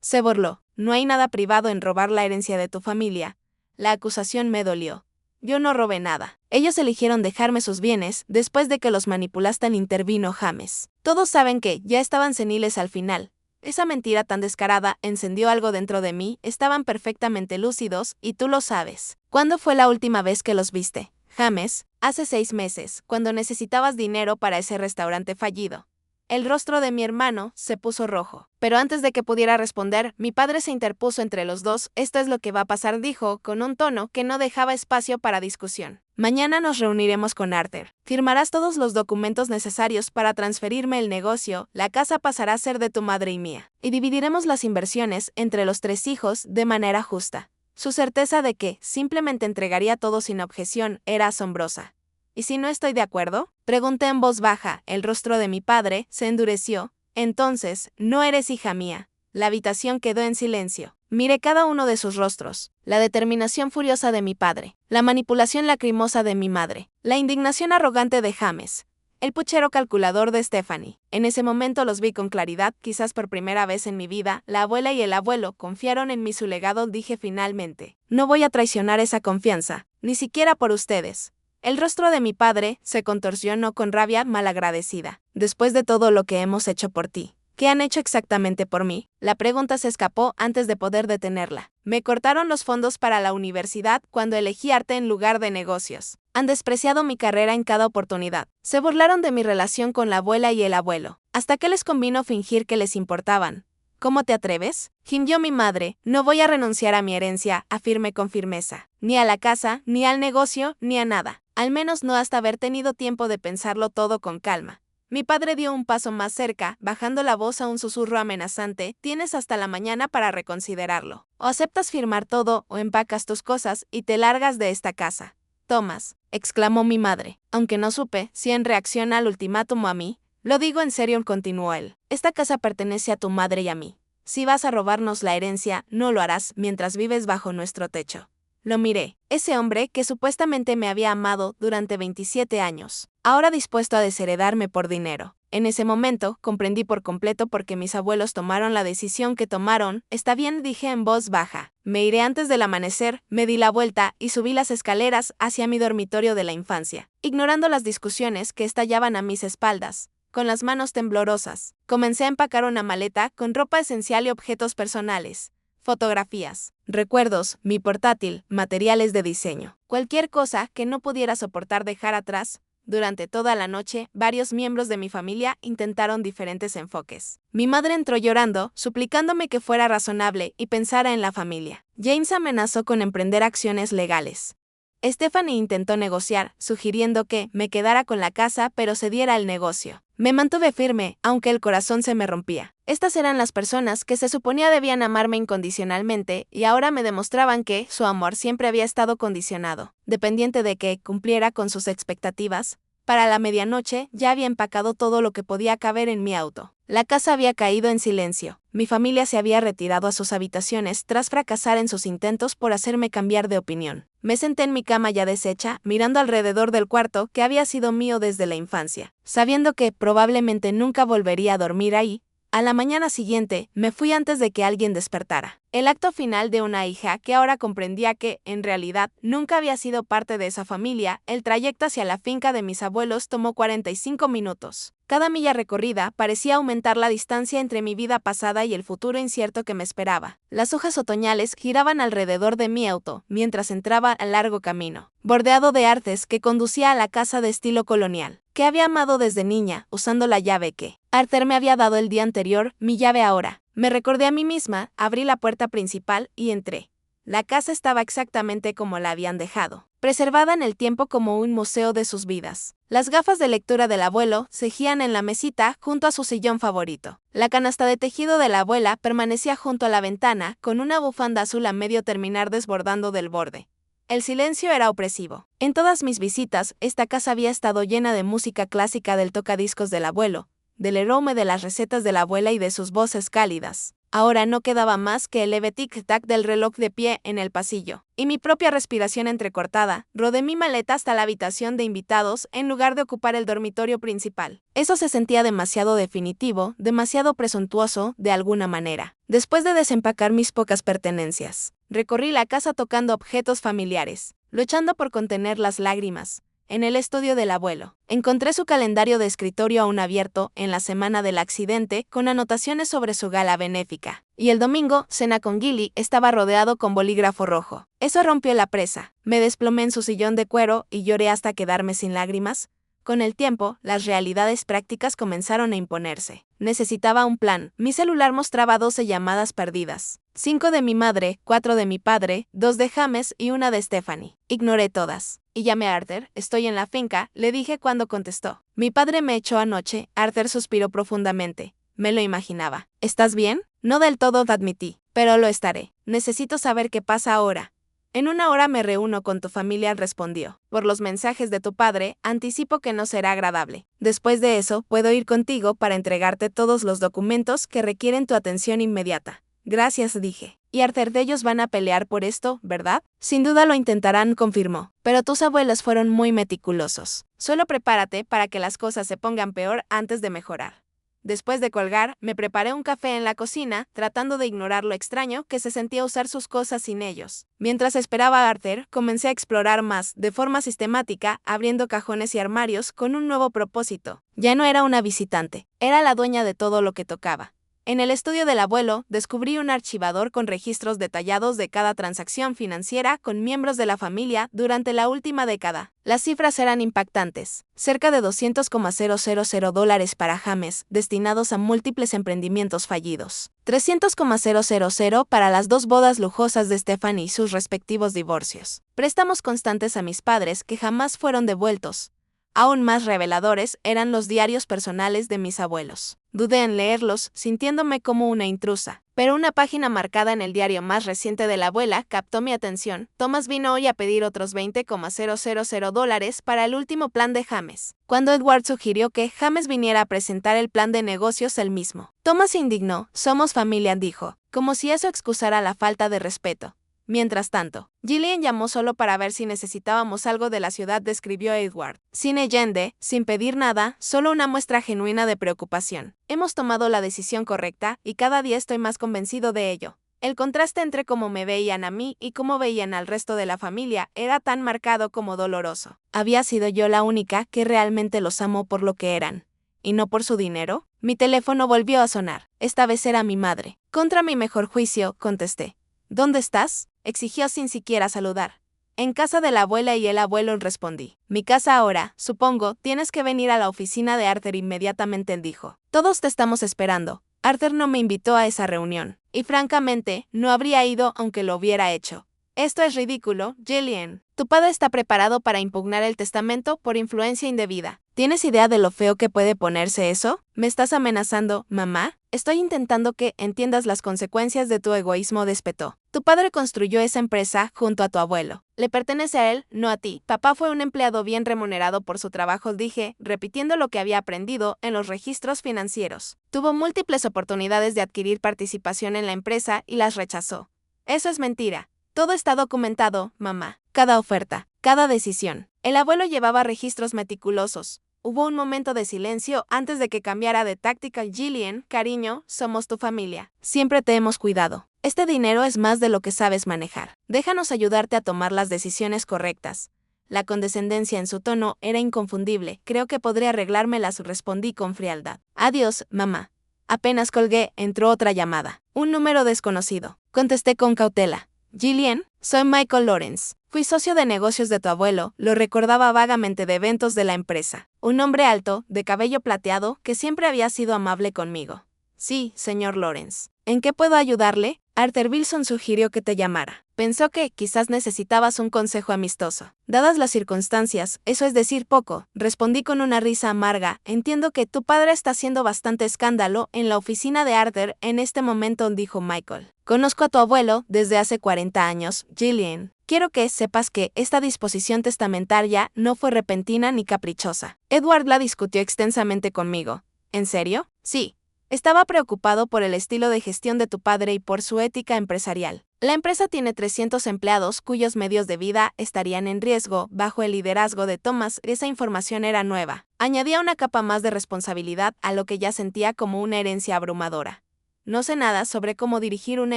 Se burló. No hay nada privado en robar la herencia de tu familia. La acusación me dolió. Yo no robé nada. Ellos eligieron dejarme sus bienes después de que los manipulaste, intervino James. Todos saben que ya estaban seniles al final. Esa mentira tan descarada encendió algo dentro de mí, estaban perfectamente lúcidos, y tú lo sabes. ¿Cuándo fue la última vez que los viste? James, hace 6 meses, cuando necesitabas dinero para ese restaurante fallido. El rostro de mi hermano se puso rojo. Pero antes de que pudiera responder, mi padre se interpuso entre los dos. Esto es lo que va a pasar, dijo, con un tono que no dejaba espacio para discusión. Mañana nos reuniremos con Arthur. Firmarás todos los documentos necesarios para transferirme el negocio, la casa pasará a ser de tu madre y mía. Y dividiremos las inversiones entre los 3 hijos de manera justa. Su certeza de que simplemente entregaría todo sin objeción era asombrosa. ¿Y si no estoy de acuerdo? Pregunté en voz baja. El rostro de mi padre se endureció. Entonces, no eres hija mía. La habitación quedó en silencio. Miré cada uno de sus rostros. La determinación furiosa de mi padre. La manipulación lacrimosa de mi madre. La indignación arrogante de James. El puchero calculador de Stephanie. En ese momento los vi con claridad, quizás por primera vez en mi vida. La abuela y el abuelo confiaron en mí su legado, dije finalmente. No voy a traicionar esa confianza, ni siquiera por ustedes. El rostro de mi padre se contorsionó con rabia malagradecida. Después de todo lo que hemos hecho por ti, ¿qué han hecho exactamente por mí? La pregunta se escapó antes de poder detenerla. Me cortaron los fondos para la universidad cuando elegí arte en lugar de negocios. Han despreciado mi carrera en cada oportunidad. Se burlaron de mi relación con la abuela y el abuelo. ¿Hasta qué les convino fingir que les importaban? ¿Cómo te atreves? Gimió mi madre. No voy a renunciar a mi herencia, afirmé con firmeza. Ni a la casa, ni al negocio, ni a nada. Al menos no hasta haber tenido tiempo de pensarlo todo con calma. Mi padre dio un paso más cerca, bajando la voz a un susurro amenazante. Tienes hasta la mañana para reconsiderarlo. O aceptas firmar todo, o empacas tus cosas y te largas de esta casa. Tomás, exclamó mi madre. Aunque no supe si en reacción al ultimátum o a mí. Lo digo en serio, continuó él. Esta casa pertenece a tu madre y a mí. Si vas a robarnos la herencia, no lo harás mientras vives bajo nuestro techo. Lo miré. Ese hombre que supuestamente me había amado durante 27 años, ahora dispuesto a desheredarme por dinero. En ese momento, comprendí por completo por qué mis abuelos tomaron la decisión que tomaron. Está bien, dije en voz baja. Me iré antes del amanecer, me di la vuelta y subí las escaleras hacia mi dormitorio de la infancia, ignorando las discusiones que estallaban a mis espaldas. Con las manos temblorosas, comencé a empacar una maleta con ropa esencial y objetos personales. Fotografías, recuerdos, mi portátil, materiales de diseño. Cualquier cosa que no pudiera soportar dejar atrás. Durante toda la noche, varios miembros de mi familia intentaron diferentes enfoques. Mi madre entró llorando, suplicándome que fuera razonable y pensara en la familia. James amenazó con emprender acciones legales. Stephanie intentó negociar, sugiriendo que me quedara con la casa pero cediera el negocio. Me mantuve firme, aunque el corazón se me rompía. Estas eran las personas que se suponía debían amarme incondicionalmente y ahora me demostraban que su amor siempre había estado condicionado, dependiente de que cumpliera con sus expectativas. Para la medianoche ya había empacado todo lo que podía caber en mi auto. La casa había caído en silencio. Mi familia se había retirado a sus habitaciones tras fracasar en sus intentos por hacerme cambiar de opinión. Me senté en mi cama ya deshecha, mirando alrededor del cuarto que había sido mío desde la infancia. Sabiendo que probablemente nunca volvería a dormir ahí, A la mañana siguiente, me fui antes de que alguien despertara. El acto final de una hija que ahora comprendía que, en realidad, nunca había sido parte de esa familia. El trayecto hacia la finca de mis abuelos tomó 45 minutos. Cada milla recorrida parecía aumentar la distancia entre mi vida pasada y el futuro incierto que me esperaba. Las hojas otoñales giraban alrededor de mi auto mientras entraba al largo camino, bordeado de arces que conducía a la casa de estilo colonial, que había amado desde niña, usando la llave que Arthur me había dado el día anterior, mi llave ahora. Me recordé a mí misma, abrí la puerta principal y entré. La casa estaba exactamente como la habían dejado, preservada en el tiempo como un museo de sus vidas. Las gafas de lectura del abuelo cegían en la mesita junto a su sillón favorito. La canasta de tejido de la abuela permanecía junto a la ventana, con una bufanda azul a medio terminar desbordando del borde. El silencio era opresivo. En todas mis visitas, esta casa había estado llena de música clásica del tocadiscos del abuelo, del aroma de las recetas de la abuela y de sus voces cálidas. Ahora no quedaba más que el leve tic-tac del reloj de pie en el pasillo, y mi propia respiración entrecortada. Rodé mi maleta hasta la habitación de invitados en lugar de ocupar el dormitorio principal. Eso se sentía demasiado definitivo, demasiado presuntuoso, de alguna manera. Después de desempacar mis pocas pertenencias, recorrí la casa tocando objetos familiares, luchando por contener las lágrimas. En el estudio del abuelo, encontré su calendario de escritorio aún abierto en la semana del accidente con anotaciones sobre su gala benéfica. Y el domingo, cena con Gilly, estaba rodeado con bolígrafo rojo. Eso rompió la presa. Me desplomé en su sillón de cuero y lloré hasta quedarme sin lágrimas. Con el tiempo, las realidades prácticas comenzaron a imponerse. Necesitaba un plan. Mi celular mostraba 12 llamadas perdidas. 5 de mi madre, 4 de mi padre, 2 de James y 1 de Stephanie. Ignoré todas. Y llamé a Arthur. Estoy en la finca, le dije cuando contestó. Mi padre me echó anoche. Arthur suspiró profundamente. Me lo imaginaba. ¿Estás bien? No del todo, admití. Pero lo estaré. Necesito saber qué pasa ahora. En 1 hora me reúno con tu familia, respondió. Por los mensajes de tu padre, anticipo que no será agradable. Después de eso, puedo ir contigo para entregarte todos los documentos que requieren tu atención inmediata. Gracias, dije. Y Arthur, de ellos van a pelear por esto, ¿verdad? Sin duda lo intentarán, confirmó. Pero tus abuelos fueron muy meticulosos. Solo prepárate para que las cosas se pongan peor antes de mejorar. Después de colgar, me preparé un café en la cocina, tratando de ignorar lo extraño que se sentía usar sus cosas sin ellos. Mientras esperaba a Arthur, comencé a explorar más, de forma sistemática, abriendo cajones y armarios con un nuevo propósito. Ya no era una visitante, era la dueña de todo lo que tocaba. En el estudio del abuelo, descubrí un archivador con registros detallados de cada transacción financiera con miembros de la familia durante la última década. Las cifras eran impactantes. Cerca de $200,000 para James, destinados a múltiples emprendimientos fallidos. $300,000 para las 2 bodas lujosas de Stephanie y sus respectivos divorcios. Préstamos constantes a mis padres que jamás fueron devueltos. Aún más reveladores eran los diarios personales de mis abuelos. Dudé en leerlos, sintiéndome como una intrusa. Pero una página marcada en el diario más reciente de la abuela captó mi atención. Thomas vino hoy a pedir otros $20,000 para el último plan de James. Cuando Edward sugirió que James viniera a presentar el plan de negocios él mismo. Thomas se indignó. Somos familia, dijo, como si eso excusara la falta de respeto. Mientras tanto, Gillian llamó solo para ver si necesitábamos algo de la ciudad, describió Edward. Sin Allende, sin pedir nada, solo una muestra genuina de preocupación. Hemos tomado la decisión correcta y cada día estoy más convencido de ello. El contraste entre cómo me veían a mí y cómo veían al resto de la familia era tan marcado como doloroso. ¿Había sido yo la única que realmente los amó por lo que eran, y no por su dinero? Mi teléfono volvió a sonar. Esta vez era mi madre. Contra mi mejor juicio, contesté. ¿Dónde estás?, exigió sin siquiera saludar. En casa de la abuela y el abuelo, respondí. Mi casa ahora, supongo, tienes que venir a la oficina de Arthur inmediatamente, dijo. Todos te estamos esperando. Arthur no me invitó a esa reunión, y francamente, no habría ido aunque lo hubiera hecho. Esto es ridículo, Gillian. Tu padre está preparado para impugnar el testamento por influencia indebida. ¿Tienes idea de lo feo que puede ponerse eso? ¿Me estás amenazando, mamá? Estoy intentando que entiendas las consecuencias de tu egoísmo, despetó. Tu padre construyó esa empresa junto a tu abuelo. Le pertenece a él, no a ti. Papá fue un empleado bien remunerado por su trabajo, dije, repitiendo lo que había aprendido en los registros financieros. Tuvo múltiples oportunidades de adquirir participación en la empresa y las rechazó. Eso es mentira. Todo está documentado, mamá. Cada oferta, cada decisión. El abuelo llevaba registros meticulosos. Hubo un momento de silencio antes de que cambiara de táctica. Jillian, cariño, somos tu familia. Siempre te hemos cuidado. Este dinero es más de lo que sabes manejar. Déjanos ayudarte a tomar las decisiones correctas. La condescendencia en su tono era inconfundible. Creo que podré arreglármelas, respondí con frialdad. Adiós, mamá. Apenas colgué, entró otra llamada. Un número desconocido. Contesté con cautela. Jillian, soy Michael Lawrence. Fui socio de negocios de tu abuelo, lo recordaba vagamente de eventos de la empresa. Un hombre alto, de cabello plateado, que siempre había sido amable conmigo. Sí, señor Lawrence. ¿En qué puedo ayudarle? Arthur Wilson sugirió que te llamara. Pensó que quizás necesitabas un consejo amistoso. Dadas las circunstancias, eso es decir poco, respondí con una risa amarga. Entiendo que tu padre está haciendo bastante escándalo en la oficina de Arthur en este momento, dijo Michael. Conozco a tu abuelo desde hace 40 años, Jillian. Quiero que sepas que esta disposición testamentaria no fue repentina ni caprichosa. Edward la discutió extensamente conmigo. ¿En serio? Sí. Estaba preocupado por el estilo de gestión de tu padre y por su ética empresarial. La empresa tiene 300 empleados cuyos medios de vida estarían en riesgo bajo el liderazgo de Thomas. Esa información era nueva. Añadía una capa más de responsabilidad a lo que ya sentía como una herencia abrumadora. No sé nada sobre cómo dirigir una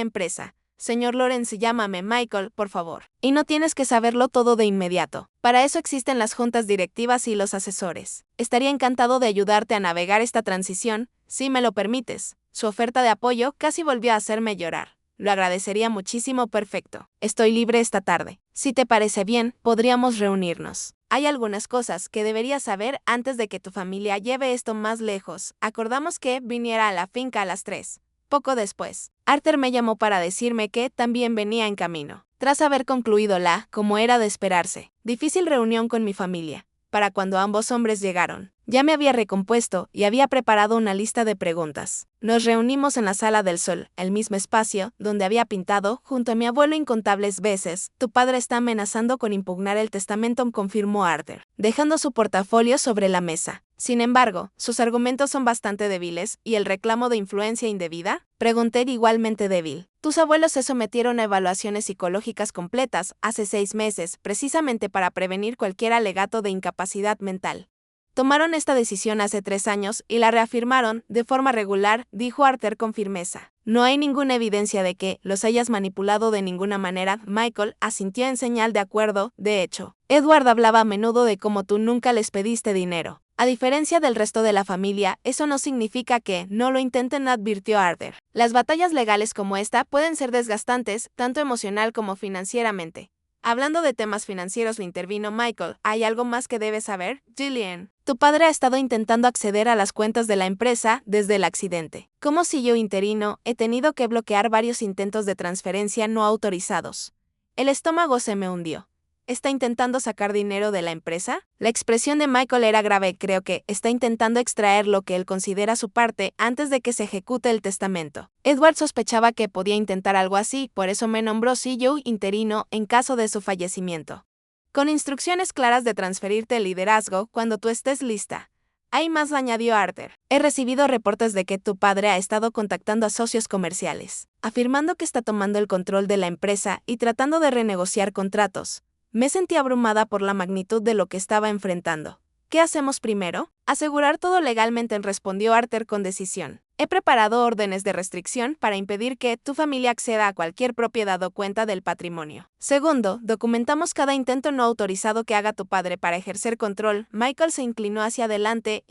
empresa. Señor Lawrence, llámame Michael, por favor. Y no tienes que saberlo todo de inmediato. Para eso existen las juntas directivas y los asesores. Estaría encantado de ayudarte a navegar esta transición, si me lo permites. Su oferta de apoyo casi volvió a hacerme llorar. Lo agradecería muchísimo. Perfecto. Estoy libre esta tarde. Si te parece bien, podríamos reunirnos. Hay algunas cosas que deberías saber antes de que tu familia lleve esto más lejos. Acordamos que viniera a la finca a las 3. Poco después, Arthur me llamó para decirme que también venía en camino. Tras haber concluido como era de esperarse, difícil reunión con mi familia, para cuando ambos hombres llegaron, ya me había recompuesto y había preparado una lista de preguntas. Nos reunimos en la Sala del Sol, el mismo espacio donde había pintado junto a mi abuelo incontables veces. Tu padre está amenazando con impugnar el testamento, confirmó Arthur, dejando su portafolio sobre la mesa. Sin embargo, sus argumentos son bastante débiles, ¿y el reclamo de influencia indebida? Pregunté, igualmente débil. Tus abuelos se sometieron a evaluaciones psicológicas completas hace 6 meses, precisamente para prevenir cualquier alegato de incapacidad mental. Tomaron esta decisión hace 3 años y la reafirmaron de forma regular, dijo Arthur con firmeza. No hay ninguna evidencia de que los hayas manipulado de ninguna manera. Michael asintió en señal de acuerdo. De hecho, Edward hablaba a menudo de cómo tú nunca les pediste dinero. A diferencia del resto de la familia, eso no significa que no lo intenten, advirtió Arthur. Las batallas legales como esta pueden ser desgastantes, tanto emocional como financieramente. Hablando de temas financieros, le intervino Michael. ¿Hay algo más que debes saber, Jillian? Tu padre ha estado intentando acceder a las cuentas de la empresa desde el accidente. Como CEO interino, he tenido que bloquear varios intentos de transferencia no autorizados. El estómago se me hundió. ¿Está intentando sacar dinero de la empresa? La expresión de Michael era grave. Creo que está intentando extraer lo que él considera su parte antes de que se ejecute el testamento. Edward sospechaba que podía intentar algo así, por eso me nombró CEO interino en caso de su fallecimiento. Con instrucciones claras de transferirte el liderazgo cuando tú estés lista. Hay más, añadió Arthur. He recibido reportes de que tu padre ha estado contactando a socios comerciales, afirmando que está tomando el control de la empresa y tratando de renegociar contratos. Me sentí abrumada por la magnitud de lo que estaba enfrentando. ¿Qué hacemos primero? Asegurar todo legalmente, respondió Arthur con decisión. He preparado órdenes de restricción para impedir que tu familia acceda a cualquier propiedad o cuenta del patrimonio. Segundo, documentamos cada intento no autorizado que haga tu padre para ejercer control. Michael se inclinó hacia adelante.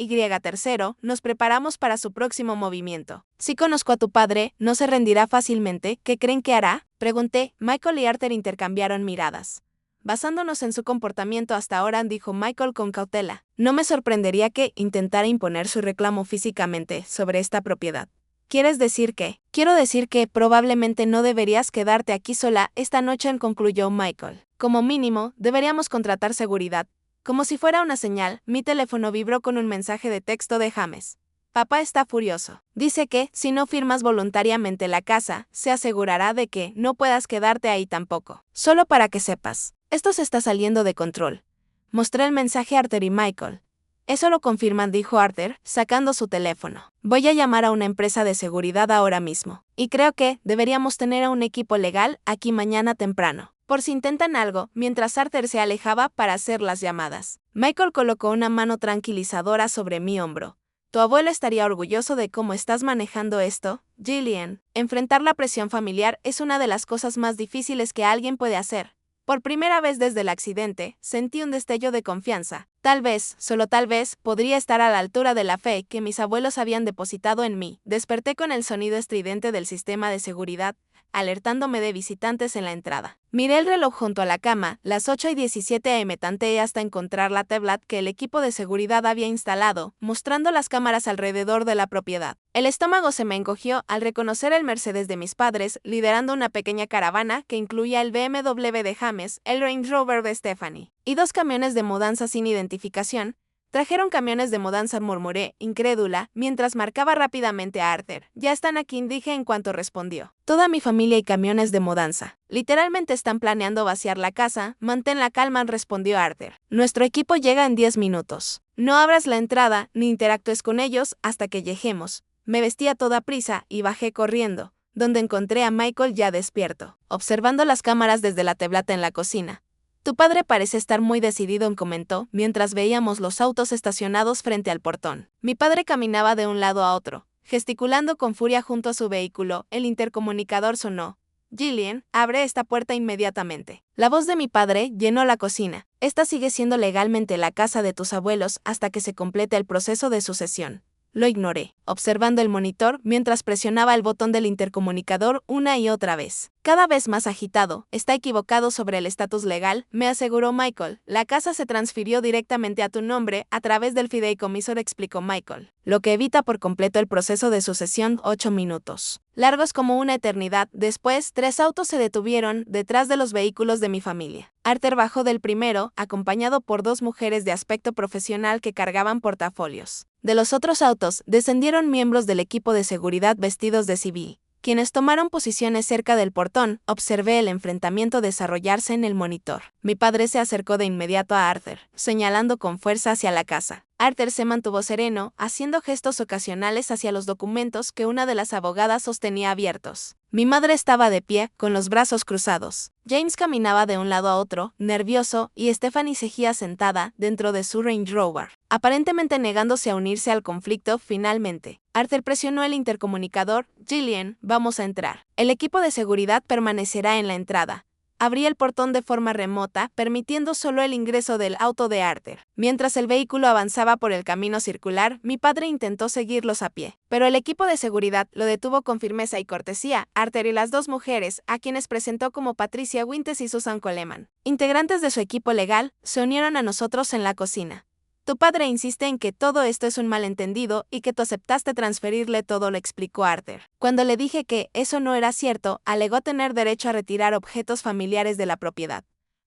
Tercero, nos preparamos para su próximo movimiento. Si conozco a tu padre, no se rendirá fácilmente. ¿Qué creen que hará? Pregunté. Michael y Arthur intercambiaron miradas. Basándonos en su comportamiento hasta ahora, dijo Michael con cautela, no me sorprendería que intentara imponer su reclamo físicamente sobre esta propiedad. ¿Quieres decir que? Quiero decir que probablemente no deberías quedarte aquí sola esta noche, concluyó Michael. Como mínimo, deberíamos contratar seguridad. Como si fuera una señal, mi teléfono vibró con un mensaje de texto de James. Papá está furioso. Dice que, si no firmas voluntariamente la casa, se asegurará de que no puedas quedarte ahí tampoco. Solo para que sepas. Esto se está saliendo de control. Mostré el mensaje a Arthur y Michael. Eso lo confirman, dijo Arthur, sacando su teléfono. Voy a llamar a una empresa de seguridad ahora mismo. Y creo que deberíamos tener a un equipo legal aquí mañana temprano. por si intentan algo, mientras Arthur se alejaba para hacer las llamadas. Michael colocó una mano tranquilizadora sobre mi hombro. Tu abuelo estaría orgulloso de cómo estás manejando esto, Gillian. Enfrentar la presión familiar es una de las cosas más difíciles que alguien puede hacer. Por primera vez desde el accidente, sentí un destello de confianza. Tal vez, solo tal vez, podría estar a la altura de la fe que mis abuelos habían depositado en mí. Desperté con el sonido estridente del sistema de seguridad, alertándome de visitantes en la entrada. Miré el reloj junto a la cama, las 8:17 am. Tanteé hasta encontrar la tablet que el equipo de seguridad había instalado, mostrando las cámaras alrededor de la propiedad. El estómago se me encogió al reconocer el Mercedes de mis padres, liderando una pequeña caravana que incluía el BMW de James, el Range Rover de Stephanie, y 2 camiones de mudanza sin identificación. Trajeron camiones de mudanza, murmuré, incrédula, mientras marcaba rápidamente a Arthur. Ya están aquí, dije en cuanto respondió. Toda mi familia y camiones de mudanza. Literalmente están planeando vaciar la casa. Mantén la calma, respondió Arthur. Nuestro equipo llega en 10 minutos. No abras la entrada ni interactúes con ellos hasta que lleguemos. Me vestí a toda prisa y bajé corriendo, donde encontré a Michael ya despierto, observando las cámaras desde la tableta en la cocina. Tu padre parece estar muy decidido, comentó, mientras veíamos los autos estacionados frente al portón. Mi padre caminaba de un lado a otro, gesticulando con furia junto a su vehículo. El intercomunicador sonó. Gillian, abre esta puerta inmediatamente. La voz de mi padre llenó la cocina. Esta sigue siendo legalmente la casa de tus abuelos hasta que se complete el proceso de sucesión. Lo ignoré, observando el monitor mientras presionaba el botón del intercomunicador una y otra vez. Cada vez más agitado, está equivocado sobre el estatus legal, me aseguró Michael. La casa se transfirió directamente a tu nombre a través del fideicomisor, explicó Michael, lo que evita por completo el proceso de sucesión. 8 minutos. Largos como una eternidad. Después, 3 autos se detuvieron detrás de los vehículos de mi familia. Arthur bajó del primero, acompañado por 2 mujeres de aspecto profesional que cargaban portafolios. De los otros autos, descendieron miembros del equipo de seguridad vestidos de civil, quienes tomaron posiciones cerca del portón. Observé el enfrentamiento desarrollarse en el monitor. Mi padre se acercó de inmediato a Arthur, señalando con fuerza hacia la casa. Arthur se mantuvo sereno, haciendo gestos ocasionales hacia los documentos que una de las abogadas sostenía abiertos. Mi madre estaba de pie, con los brazos cruzados. James caminaba de un lado a otro, nervioso, y Stephanie seguía sentada dentro de su Range Rover, aparentemente negándose a unirse al conflicto. Finalmente, Arthur presionó el intercomunicador. Gillian, vamos a entrar. El equipo de seguridad permanecerá en la entrada. Abrí el portón de forma remota, permitiendo solo el ingreso del auto de Arthur. Mientras el vehículo avanzaba por el camino circular, mi padre intentó seguirlos a pie, pero el equipo de seguridad lo detuvo con firmeza y cortesía. Arthur y las 2 mujeres, a quienes presentó como Patricia Winters y Susan Coleman, integrantes de su equipo legal, se unieron a nosotros en la cocina. Tu padre insiste en que todo esto es un malentendido y que tú aceptaste transferirle todo, lo explicó Arthur. Cuando le dije que eso no era cierto, alegó tener derecho a retirar objetos familiares de la propiedad.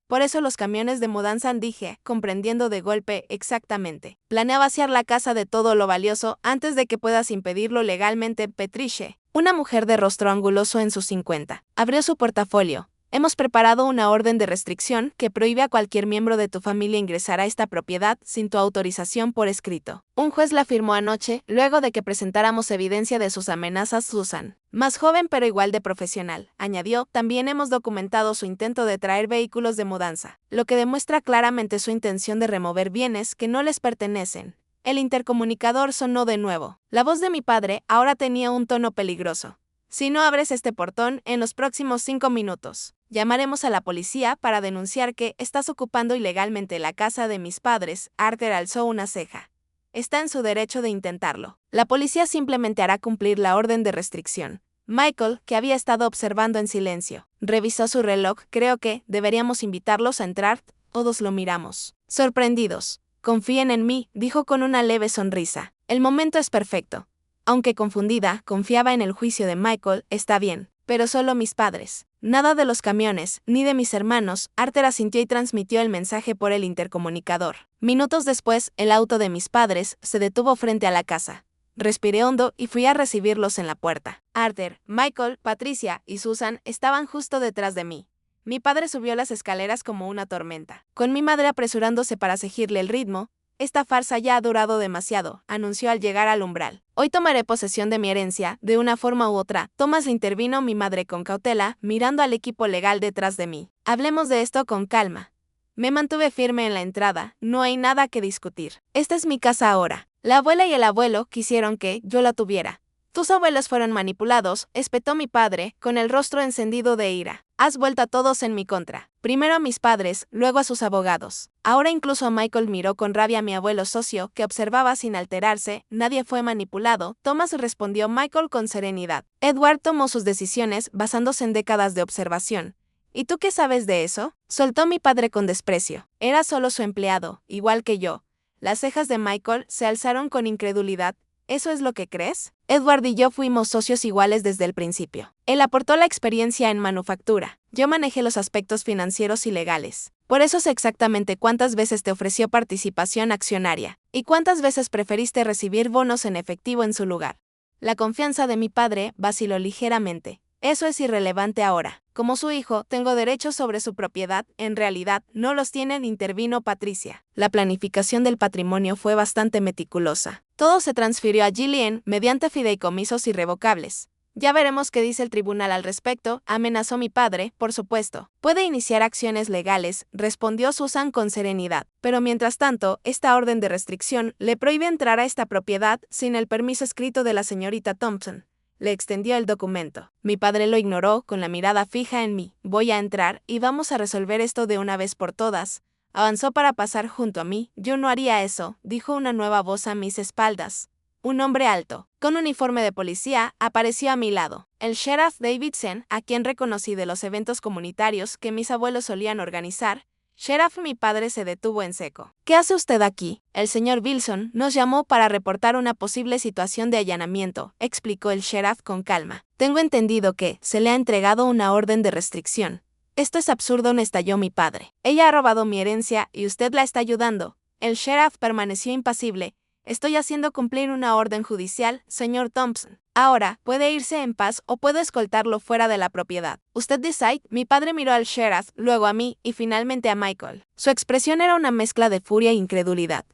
Por eso los camiones de mudanza, dije, comprendiendo de golpe. Exactamente. Planea vaciar la casa de todo lo valioso antes de que puedas impedirlo legalmente. Patricia, una mujer de rostro anguloso en sus 50, abrió su portafolio. Hemos preparado una orden de restricción que prohíbe a cualquier miembro de tu familia ingresar a esta propiedad sin tu autorización por escrito. Un juez la firmó anoche, luego de que presentáramos evidencia de sus amenazas. Susan, más joven pero igual de profesional, añadió, también hemos documentado su intento de traer vehículos de mudanza, lo que demuestra claramente su intención de remover bienes que no les pertenecen. El intercomunicador sonó de nuevo. La voz de mi padre ahora tenía un tono peligroso. Si no abres este portón en los próximos 5 minutos, llamaremos a la policía para denunciar que estás ocupando ilegalmente la casa de mis padres. Arthur alzó una ceja. Está en su derecho de intentarlo. La policía simplemente hará cumplir la orden de restricción. Michael, que había estado observando en silencio, revisó su reloj. Creo que deberíamos invitarlos a entrar. Todos lo miramos, sorprendidos. Confíen en mí, dijo con una leve sonrisa. El momento es perfecto. Aunque confundida, confiaba en el juicio de Michael. Está bien, pero solo mis padres. Nada de los camiones, ni de mis hermanos. Arthur asintió y transmitió el mensaje por el intercomunicador. Minutos después, el auto de mis padres se detuvo frente a la casa. Respiré hondo y fui a recibirlos en la puerta. Arthur, Michael, Patricia y Susan estaban justo detrás de mí. Mi padre subió las escaleras como una tormenta, con mi madre apresurándose para seguirle el ritmo. esta farsa ya ha durado demasiado, anunció al llegar al umbral. Hoy tomaré posesión de mi herencia, de una forma u otra. Thomas, intervino mi madre con cautela, mirando al equipo legal detrás de mí. Hablemos de esto con calma. Me mantuve firme en la entrada, no hay nada que discutir. Esta es mi casa ahora. La abuela y el abuelo quisieron que yo la tuviera. Tus abuelos fueron manipulados, espetó mi padre, con el rostro encendido de ira. Has vuelto a todos en mi contra. Primero a mis padres, luego a sus abogados. Ahora incluso a Michael, miró con rabia a mi abuelo socio, que observaba sin alterarse. Nadie fue manipulado, Thomas, respondió Michael con serenidad. Edward tomó sus decisiones basándose en décadas de observación. ¿Y tú qué sabes de eso? Soltó mi padre con desprecio. Era solo su empleado, igual que yo. Las cejas de Michael se alzaron con incredulidad. ¿Eso es lo que crees? Edward y yo fuimos socios iguales desde el principio. Él aportó la experiencia en manufactura. Yo manejé los aspectos financieros y legales. Por eso sé exactamente cuántas veces te ofreció participación accionaria y cuántas veces preferiste recibir bonos en efectivo en su lugar. La confianza de mi padre vaciló ligeramente. Eso es irrelevante ahora. Como su hijo, tengo derechos sobre su propiedad. En realidad, no los tienen, intervino Patricia. La planificación del patrimonio fue bastante meticulosa. Todo se transfirió a Gillian mediante fideicomisos irrevocables. Ya veremos qué dice el tribunal al respecto, amenazó mi padre, por supuesto. Puede iniciar acciones legales, respondió Susan con serenidad. Pero mientras tanto, esta orden de restricción le prohíbe entrar a esta propiedad sin el permiso escrito de la señorita Thompson. Le extendió el documento. Mi padre lo ignoró, con la mirada fija en mí. Voy a entrar y vamos a resolver esto de una vez por todas. Avanzó para pasar junto a mí. Yo no haría eso, dijo una nueva voz a mis espaldas. Un hombre alto, con uniforme de policía, apareció a mi lado. El sheriff Davidson, a quien reconocí de los eventos comunitarios que mis abuelos solían organizar. Sheriff, mi padre se detuvo en seco. ¿Qué hace usted aquí? El señor Wilson nos llamó para reportar una posible situación de allanamiento, explicó el sheriff con calma. Tengo entendido que se le ha entregado una orden de restricción. Esto es absurdo, estalló mi padre. Ella ha robado mi herencia y usted la está ayudando. El sheriff permaneció impasible. Estoy haciendo cumplir una orden judicial, señor Thompson. Ahora, puede irse en paz o puedo escoltarlo fuera de la propiedad. Usted decide. Mi padre miró al sheriff, luego a mí y finalmente a Michael. Su expresión era una mezcla de furia e incredulidad.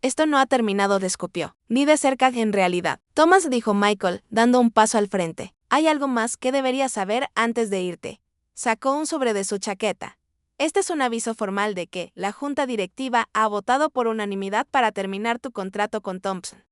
Esto no ha terminado, le escupió. Ni de cerca, en realidad. Thomas, dijo Michael, dando un paso al frente. Hay algo más que deberías saber antes de irte. Sacó un sobre de su chaqueta. Este es un aviso formal de que la junta directiva ha votado por unanimidad para terminar tu contrato con Thompson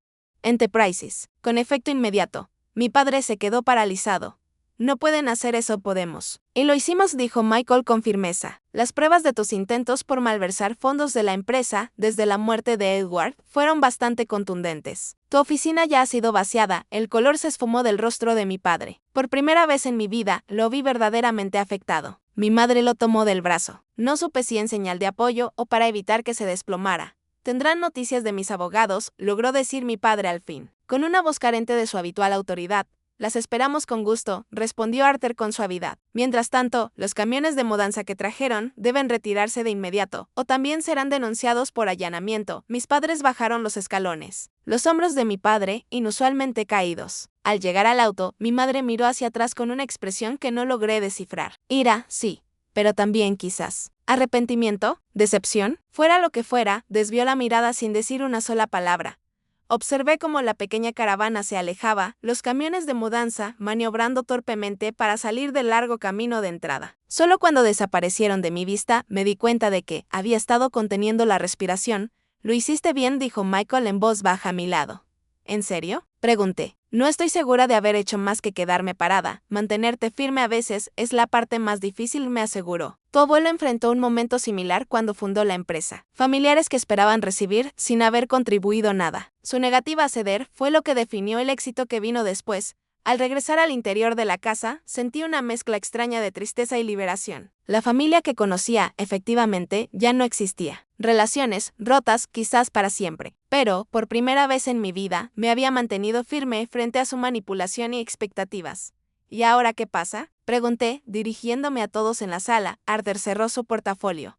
Enterprises, con efecto inmediato. Mi padre se quedó paralizado. No pueden hacer eso, podemos. Y lo hicimos, dijo Michael con firmeza. Las pruebas de tus intentos por malversar fondos de la empresa, desde la muerte de Edward, fueron bastante contundentes. Tu oficina ya ha sido vaciada, el color se esfumó del rostro de mi padre. Por primera vez en mi vida, lo vi verdaderamente afectado. Mi madre lo tomó del brazo. No supe si en señal de apoyo o para evitar que se desplomara. Tendrán noticias de mis abogados, logró decir mi padre al fin. Con una voz carente de su habitual autoridad. Las esperamos con gusto, respondió Arthur con suavidad. Mientras tanto, los camiones de mudanza que trajeron deben retirarse de inmediato, o también serán denunciados por allanamiento. Mis padres bajaron los escalones. Los hombros de mi padre, inusualmente caídos. Al llegar al auto, mi madre miró hacia atrás con una expresión que no logré descifrar. Ira, sí, pero también quizás arrepentimiento, decepción, fuera lo que fuera, desvió la mirada sin decir una sola palabra. Observé cómo la pequeña caravana se alejaba, los camiones de mudanza maniobrando torpemente para salir del largo camino de entrada. Solo cuando desaparecieron de mi vista me di cuenta de que había estado conteniendo la respiración. Lo hiciste bien, dijo Michael en voz baja a mi lado. ¿En serio? Pregunté. No estoy segura de haber hecho más que quedarme parada. Mantenerte firme a veces es la parte más difícil, me aseguró. Tu abuelo enfrentó un momento similar cuando fundó la empresa. Familiares que esperaban recibir sin haber contribuido nada. Su negativa a ceder fue lo que definió el éxito que vino después. Al regresar al interior de la casa, sentí una mezcla extraña de tristeza y liberación. La familia que conocía, efectivamente, ya no existía. Relaciones, rotas quizás para siempre. Pero, por primera vez en mi vida, me había mantenido firme frente a su manipulación y expectativas. ¿Y ahora qué pasa? Pregunté, dirigiéndome a todos en la sala. Arthur cerró su portafolio.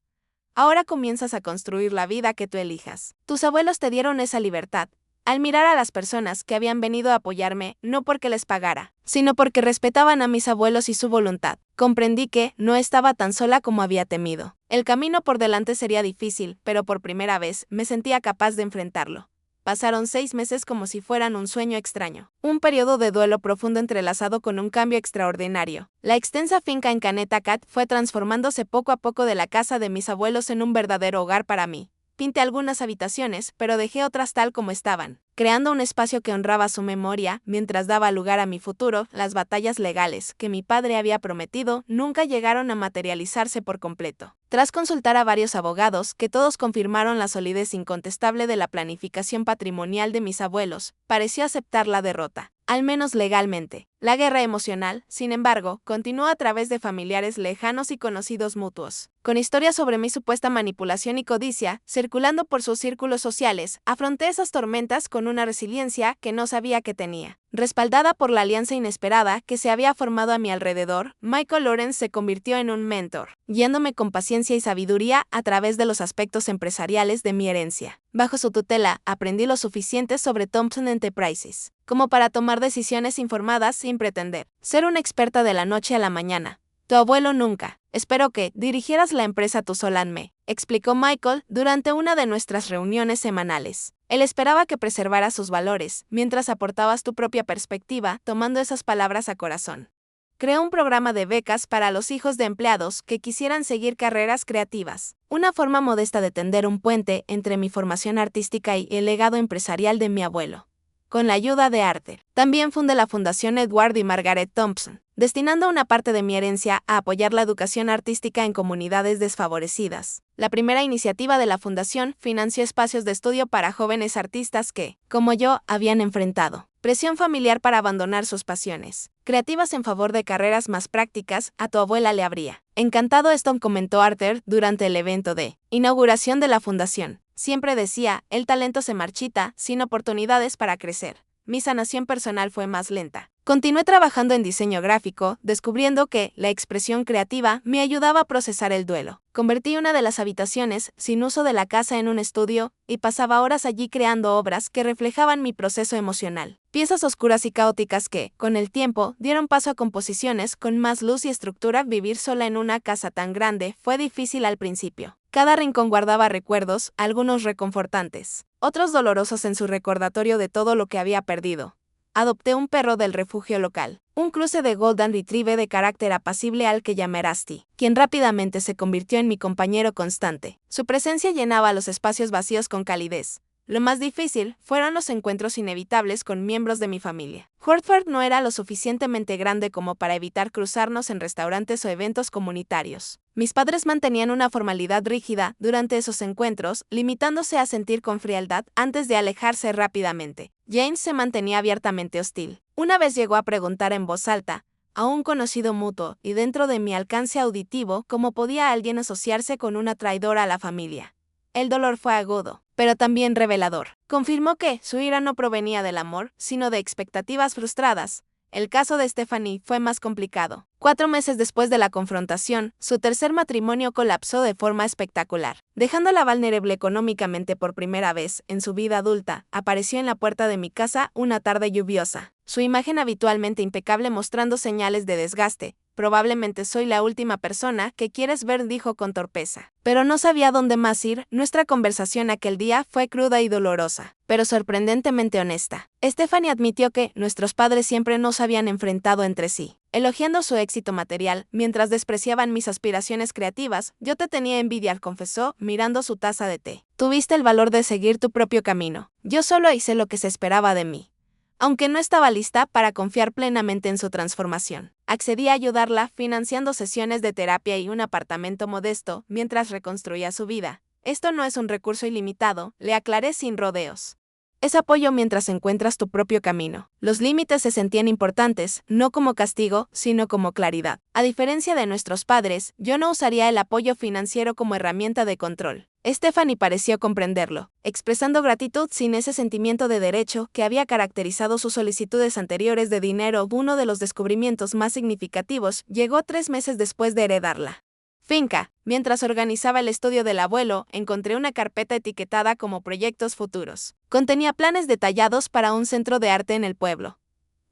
Ahora comienzas a construir la vida que tú elijas. Tus abuelos te dieron esa libertad. Al mirar a las personas que habían venido a apoyarme, no porque les pagara, sino porque respetaban a mis abuelos y su voluntad, comprendí que no estaba tan sola como había temido. El camino por delante sería difícil, pero por primera vez me sentía capaz de enfrentarlo. Pasaron 6 meses como si fueran un sueño extraño. Un periodo de duelo profundo entrelazado con un cambio extraordinario. La extensa finca en Connecticut fue transformándose poco a poco de la casa de mis abuelos en un verdadero hogar para mí. Pinté algunas habitaciones, pero dejé otras tal como estaban, creando un espacio que honraba su memoria, mientras daba lugar a mi futuro. Las batallas legales que mi padre había prometido nunca llegaron a materializarse por completo. Tras consultar a varios abogados, que todos confirmaron la solidez incontestable de la planificación patrimonial de mis abuelos, pareció aceptar la derrota, al menos legalmente. La guerra emocional, sin embargo, continuó a través de familiares lejanos y conocidos mutuos. Con historias sobre mi supuesta manipulación y codicia circulando por sus círculos sociales, afronté esas tormentas con una resiliencia que no sabía que tenía. Respaldada por la alianza inesperada que se había formado a mi alrededor, Michael Lawrence se convirtió en un mentor, guiándome con paciencia y sabiduría a través de los aspectos empresariales de mi herencia. Bajo su tutela, aprendí lo suficiente sobre Thompson Enterprises, como para tomar decisiones informadas sin pretender ser una experta de la noche a la mañana. Tu abuelo nunca. Espero que dirigieras la empresa tú sola, me explicó Michael durante una de nuestras reuniones semanales. Él esperaba que preservaras sus valores, mientras aportabas tu propia perspectiva, tomando esas palabras a corazón. Creó un programa de becas para los hijos de empleados que quisieran seguir carreras creativas, una forma modesta de tender un puente entre mi formación artística y el legado empresarial de mi abuelo. Con la ayuda de Arthur, también fundé la Fundación Edward y Margaret Thompson, destinando una parte de mi herencia a apoyar la educación artística en comunidades desfavorecidas. La primera iniciativa de la fundación financió espacios de estudio para jóvenes artistas que, como yo, habían enfrentado presión familiar para abandonar sus pasiones creativas en favor de carreras más prácticas. A tu abuela le habría encantado esto, comentó Arthur durante el evento de inauguración de la fundación. Siempre decía, el talento se marchita sin oportunidades para crecer. Mi sanación personal fue más lenta. Continué trabajando en diseño gráfico, descubriendo que la expresión creativa me ayudaba a procesar el duelo. Convertí una de las habitaciones sin uso de la casa en un estudio, y pasaba horas allí creando obras que reflejaban mi proceso emocional. Piezas oscuras y caóticas que, con el tiempo, dieron paso a composiciones con más luz y estructura. Vivir sola en una casa tan grande fue difícil al principio. Cada rincón guardaba recuerdos, algunos reconfortantes, otros dolorosos en su recordatorio de todo lo que había perdido. Adopté un perro del refugio local, un cruce de Golden Retriever de carácter apacible al que llamé Rusty, quien rápidamente se convirtió en mi compañero constante. Su presencia llenaba los espacios vacíos con calidez. Lo más difícil fueron los encuentros inevitables con miembros de mi familia. Hortford no era lo suficientemente grande como para evitar cruzarnos en restaurantes o eventos comunitarios. Mis padres mantenían una formalidad rígida durante esos encuentros, limitándose a sentir con frialdad antes de alejarse rápidamente. James se mantenía abiertamente hostil. Una vez llegó a preguntar en voz alta, a un conocido mutuo y dentro de mi alcance auditivo, cómo podía alguien asociarse con una traidora a la familia. El dolor fue agudo, pero también revelador. Confirmó que su ira no provenía del amor, sino de expectativas frustradas. El caso de Stephanie fue más complicado. 4 meses después de la confrontación, su tercer matrimonio colapsó de forma espectacular. Dejándola vulnerable económicamente por primera vez en su vida adulta, apareció en la puerta de mi casa una tarde lluviosa. Su imagen habitualmente impecable mostrando señales de desgaste. Probablemente soy la última persona que quieres ver, dijo con torpeza. Pero no sabía dónde más ir. Nuestra conversación aquel día fue cruda y dolorosa, pero sorprendentemente honesta. Stephanie admitió que nuestros padres siempre nos habían enfrentado entre sí, elogiando su éxito material, mientras despreciaban mis aspiraciones creativas. Yo te tenía envidia, confesó, mirando su taza de té. Tuviste el valor de seguir tu propio camino. Yo solo hice lo que se esperaba de mí. Aunque no estaba lista para confiar plenamente en su transformación, accedí a ayudarla financiando sesiones de terapia y un apartamento modesto mientras reconstruía su vida. Esto no es un recurso ilimitado, le aclaré sin rodeos. Es apoyo mientras encuentras tu propio camino. Los límites se sentían importantes, no como castigo, sino como claridad. A diferencia de nuestros padres, yo no usaría el apoyo financiero como herramienta de control. Stephanie pareció comprenderlo, expresando gratitud sin ese sentimiento de derecho que había caracterizado sus solicitudes anteriores de dinero. Uno de los descubrimientos más significativos llegó 3 meses después de heredarla finca. Mientras organizaba el estudio del abuelo, encontré una carpeta etiquetada como proyectos futuros. Contenía planes detallados para un centro de arte en el pueblo.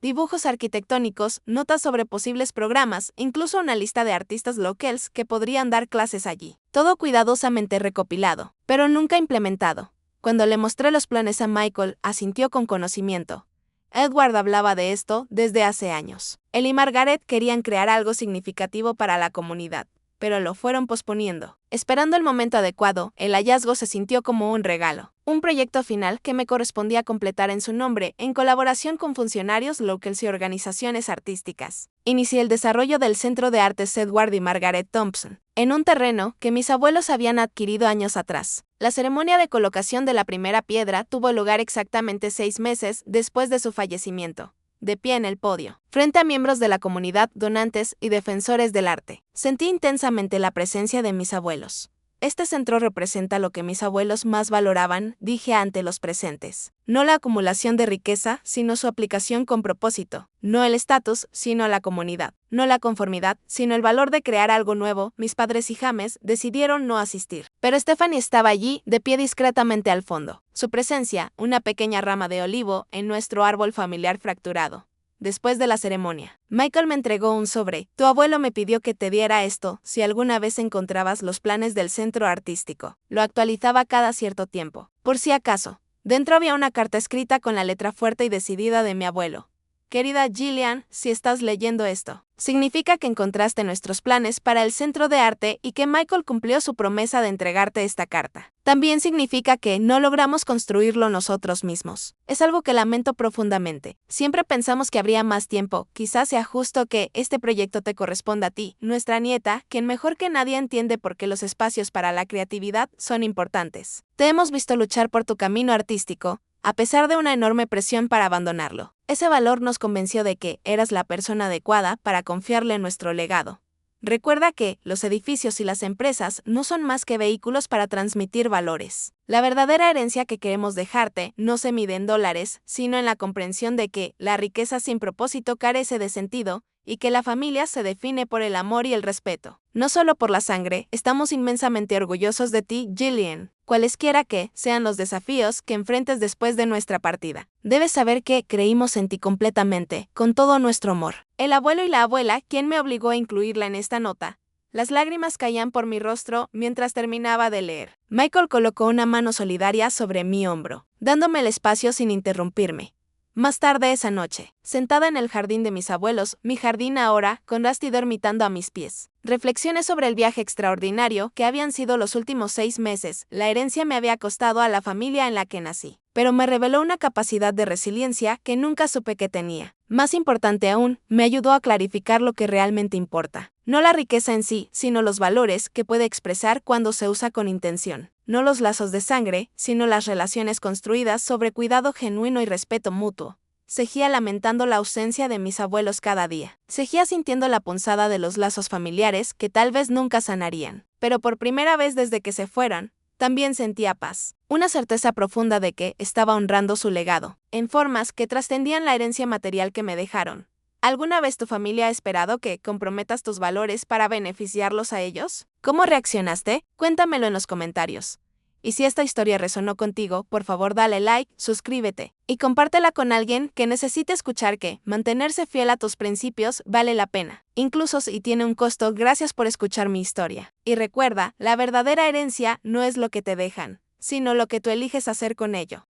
dibujos arquitectónicos, notas sobre posibles programas, incluso una lista de artistas locales que podrían dar clases allí. Todo cuidadosamente recopilado, pero nunca implementado. Cuando le mostré los planes a Michael, asintió con conocimiento. Edward hablaba de esto desde hace años. Él y Margaret querían crear algo significativo para la comunidad, pero lo fueron posponiendo. Esperando el momento adecuado, el hallazgo se sintió como un regalo. Un proyecto final que me correspondía completar en su nombre, en colaboración con funcionarios locales y organizaciones artísticas. Inicié el desarrollo del Centro de Artes Edward y Margaret Thompson, en un terreno que mis abuelos habían adquirido años atrás. La ceremonia de colocación de la primera piedra tuvo lugar exactamente 6 meses después de su fallecimiento. De pie en el podio, frente a miembros de la comunidad, donantes y defensores del arte, sentí intensamente la presencia de mis abuelos. Este centro representa lo que mis abuelos más valoraban, dije ante los presentes. No la acumulación de riqueza, sino su aplicación con propósito. No el estatus, sino la comunidad. No la conformidad, sino el valor de crear algo nuevo. Mis padres y James decidieron no asistir. Pero Stephanie estaba allí, de pie discretamente al fondo. Su presencia, una pequeña rama de olivo en nuestro árbol familiar fracturado. Después de la ceremonia, Michael me entregó un sobre. Tu abuelo me pidió que te diera esto si alguna vez encontrabas los planes del centro artístico. Lo actualizaba cada cierto tiempo. Por si acaso. Dentro había una carta escrita con la letra fuerte y decidida de mi abuelo. Querida Gillian, si estás leyendo esto, significa que encontraste nuestros planes para el centro de arte y que Michael cumplió su promesa de entregarte esta carta. También significa que no logramos construirlo nosotros mismos. Es algo que lamento profundamente. Siempre pensamos que habría más tiempo. Quizás sea justo que este proyecto te corresponda a ti, nuestra nieta, quien mejor que nadie entiende por qué los espacios para la creatividad son importantes. Te hemos visto luchar por tu camino artístico, a pesar de una enorme presión para abandonarlo. Ese valor nos convenció de que eras la persona adecuada para confiarle nuestro legado. Recuerda que los edificios y las empresas no son más que vehículos para transmitir valores. La verdadera herencia que queremos dejarte no se mide en dólares, sino en la comprensión de que la riqueza sin propósito carece de sentido y que la familia se define por el amor y el respeto. No solo por la sangre, estamos inmensamente orgullosos de ti, Gillian. Cualesquiera que sean los desafíos que enfrentes después de nuestra partida. Debes saber que creímos en ti completamente, con todo nuestro amor. El abuelo y la abuela, quien me obligó a incluirla en esta nota. Las lágrimas caían por mi rostro mientras terminaba de leer. Michael colocó una mano solidaria sobre mi hombro, dándome el espacio sin interrumpirme. Más tarde esa noche, sentada en el jardín de mis abuelos, mi jardín ahora, con Rusty dormitando a mis pies, reflexioné sobre el viaje extraordinario que habían sido los últimos 6 meses. La herencia me había costado a la familia en la que nací, pero me reveló una capacidad de resiliencia que nunca supe que tenía. Más importante aún, me ayudó a clarificar lo que realmente importa. No la riqueza en sí, sino los valores que puede expresar cuando se usa con intención. No los lazos de sangre, sino las relaciones construidas sobre cuidado genuino y respeto mutuo. Seguía lamentando la ausencia de mis abuelos cada día. Seguía sintiendo la punzada de los lazos familiares que tal vez nunca sanarían. Pero por primera vez desde que se fueron, también sentía paz. Una certeza profunda de que estaba honrando su legado, en formas que trascendían la herencia material que me dejaron. ¿Alguna vez tu familia ha esperado que comprometas tus valores para beneficiarlos a ellos? ¿Cómo reaccionaste? Cuéntamelo en los comentarios. Y si esta historia resonó contigo, por favor dale like, suscríbete y compártela con alguien que necesite escuchar que mantenerse fiel a tus principios vale la pena, incluso si tiene un costo. Gracias por escuchar mi historia. Y recuerda, la verdadera herencia no es lo que te dejan, sino lo que tú eliges hacer con ello.